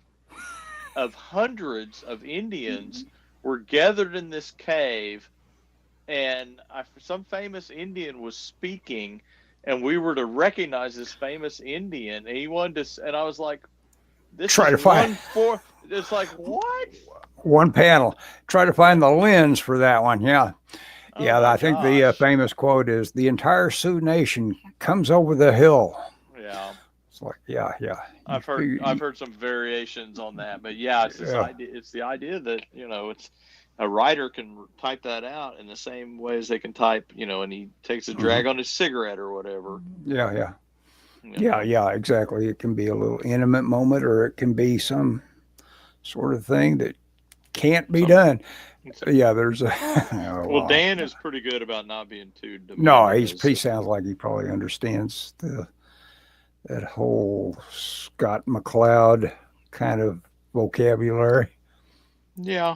of hundreds of Indians were gathered in this cave, and some famous Indian was speaking, and we were to recognize this famous Indian, and he wanted to, and I was like, "This Try is to find 1/4." It's like what? one panel. Try to find the lens for that one. Yeah. Oh Yeah, my I think the gosh! famous quote is the entire Sioux Nation comes over the hill. Yeah, It's like, yeah, yeah. I've heard some variations on that, but yeah, it's this Yeah. idea. It's the idea that it's a writer can type that out in the same way as they can type, and he takes a drag on his cigarette or whatever. Yeah, yeah. You Yeah, know. yeah, exactly. It can be a little intimate moment or it can be some sort of thing that can't be Some- done. Yeah, there's a oh, Well, wow. Dan is pretty good about not being too No, demanding. he sounds like he probably understands that whole Scott McCloud kind of vocabulary. Yeah.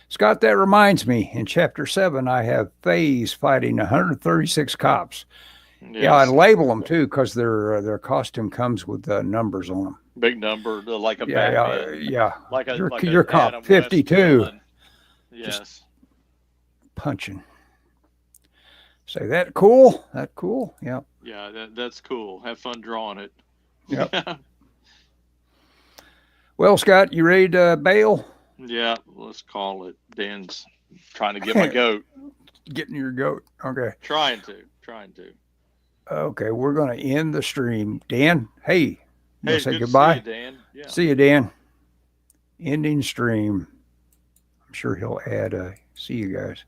Scott, that reminds me, in chapter 7, I have Faze fighting 136 cops. Yeah, I Yes. label them too because their costume comes with numbers on them. Big number, like a Yeah, Batman, yeah. like a Your like a your cop Adam West 52 villain. Yes. punching. Say that cool? That cool? Yeah. Yeah, that's cool. Have fun drawing it. Yep. Well, Scott, you ready to bail? Yeah, let's call it. Dan's trying to get my goat. Getting your goat. Okay. Trying to. Okay, we're going to end the stream. Dan, hey, you Hey, say good goodbye? to see you, Dan. Yeah. See you, Dan. Ending stream. I'm sure he'll add a see you guys.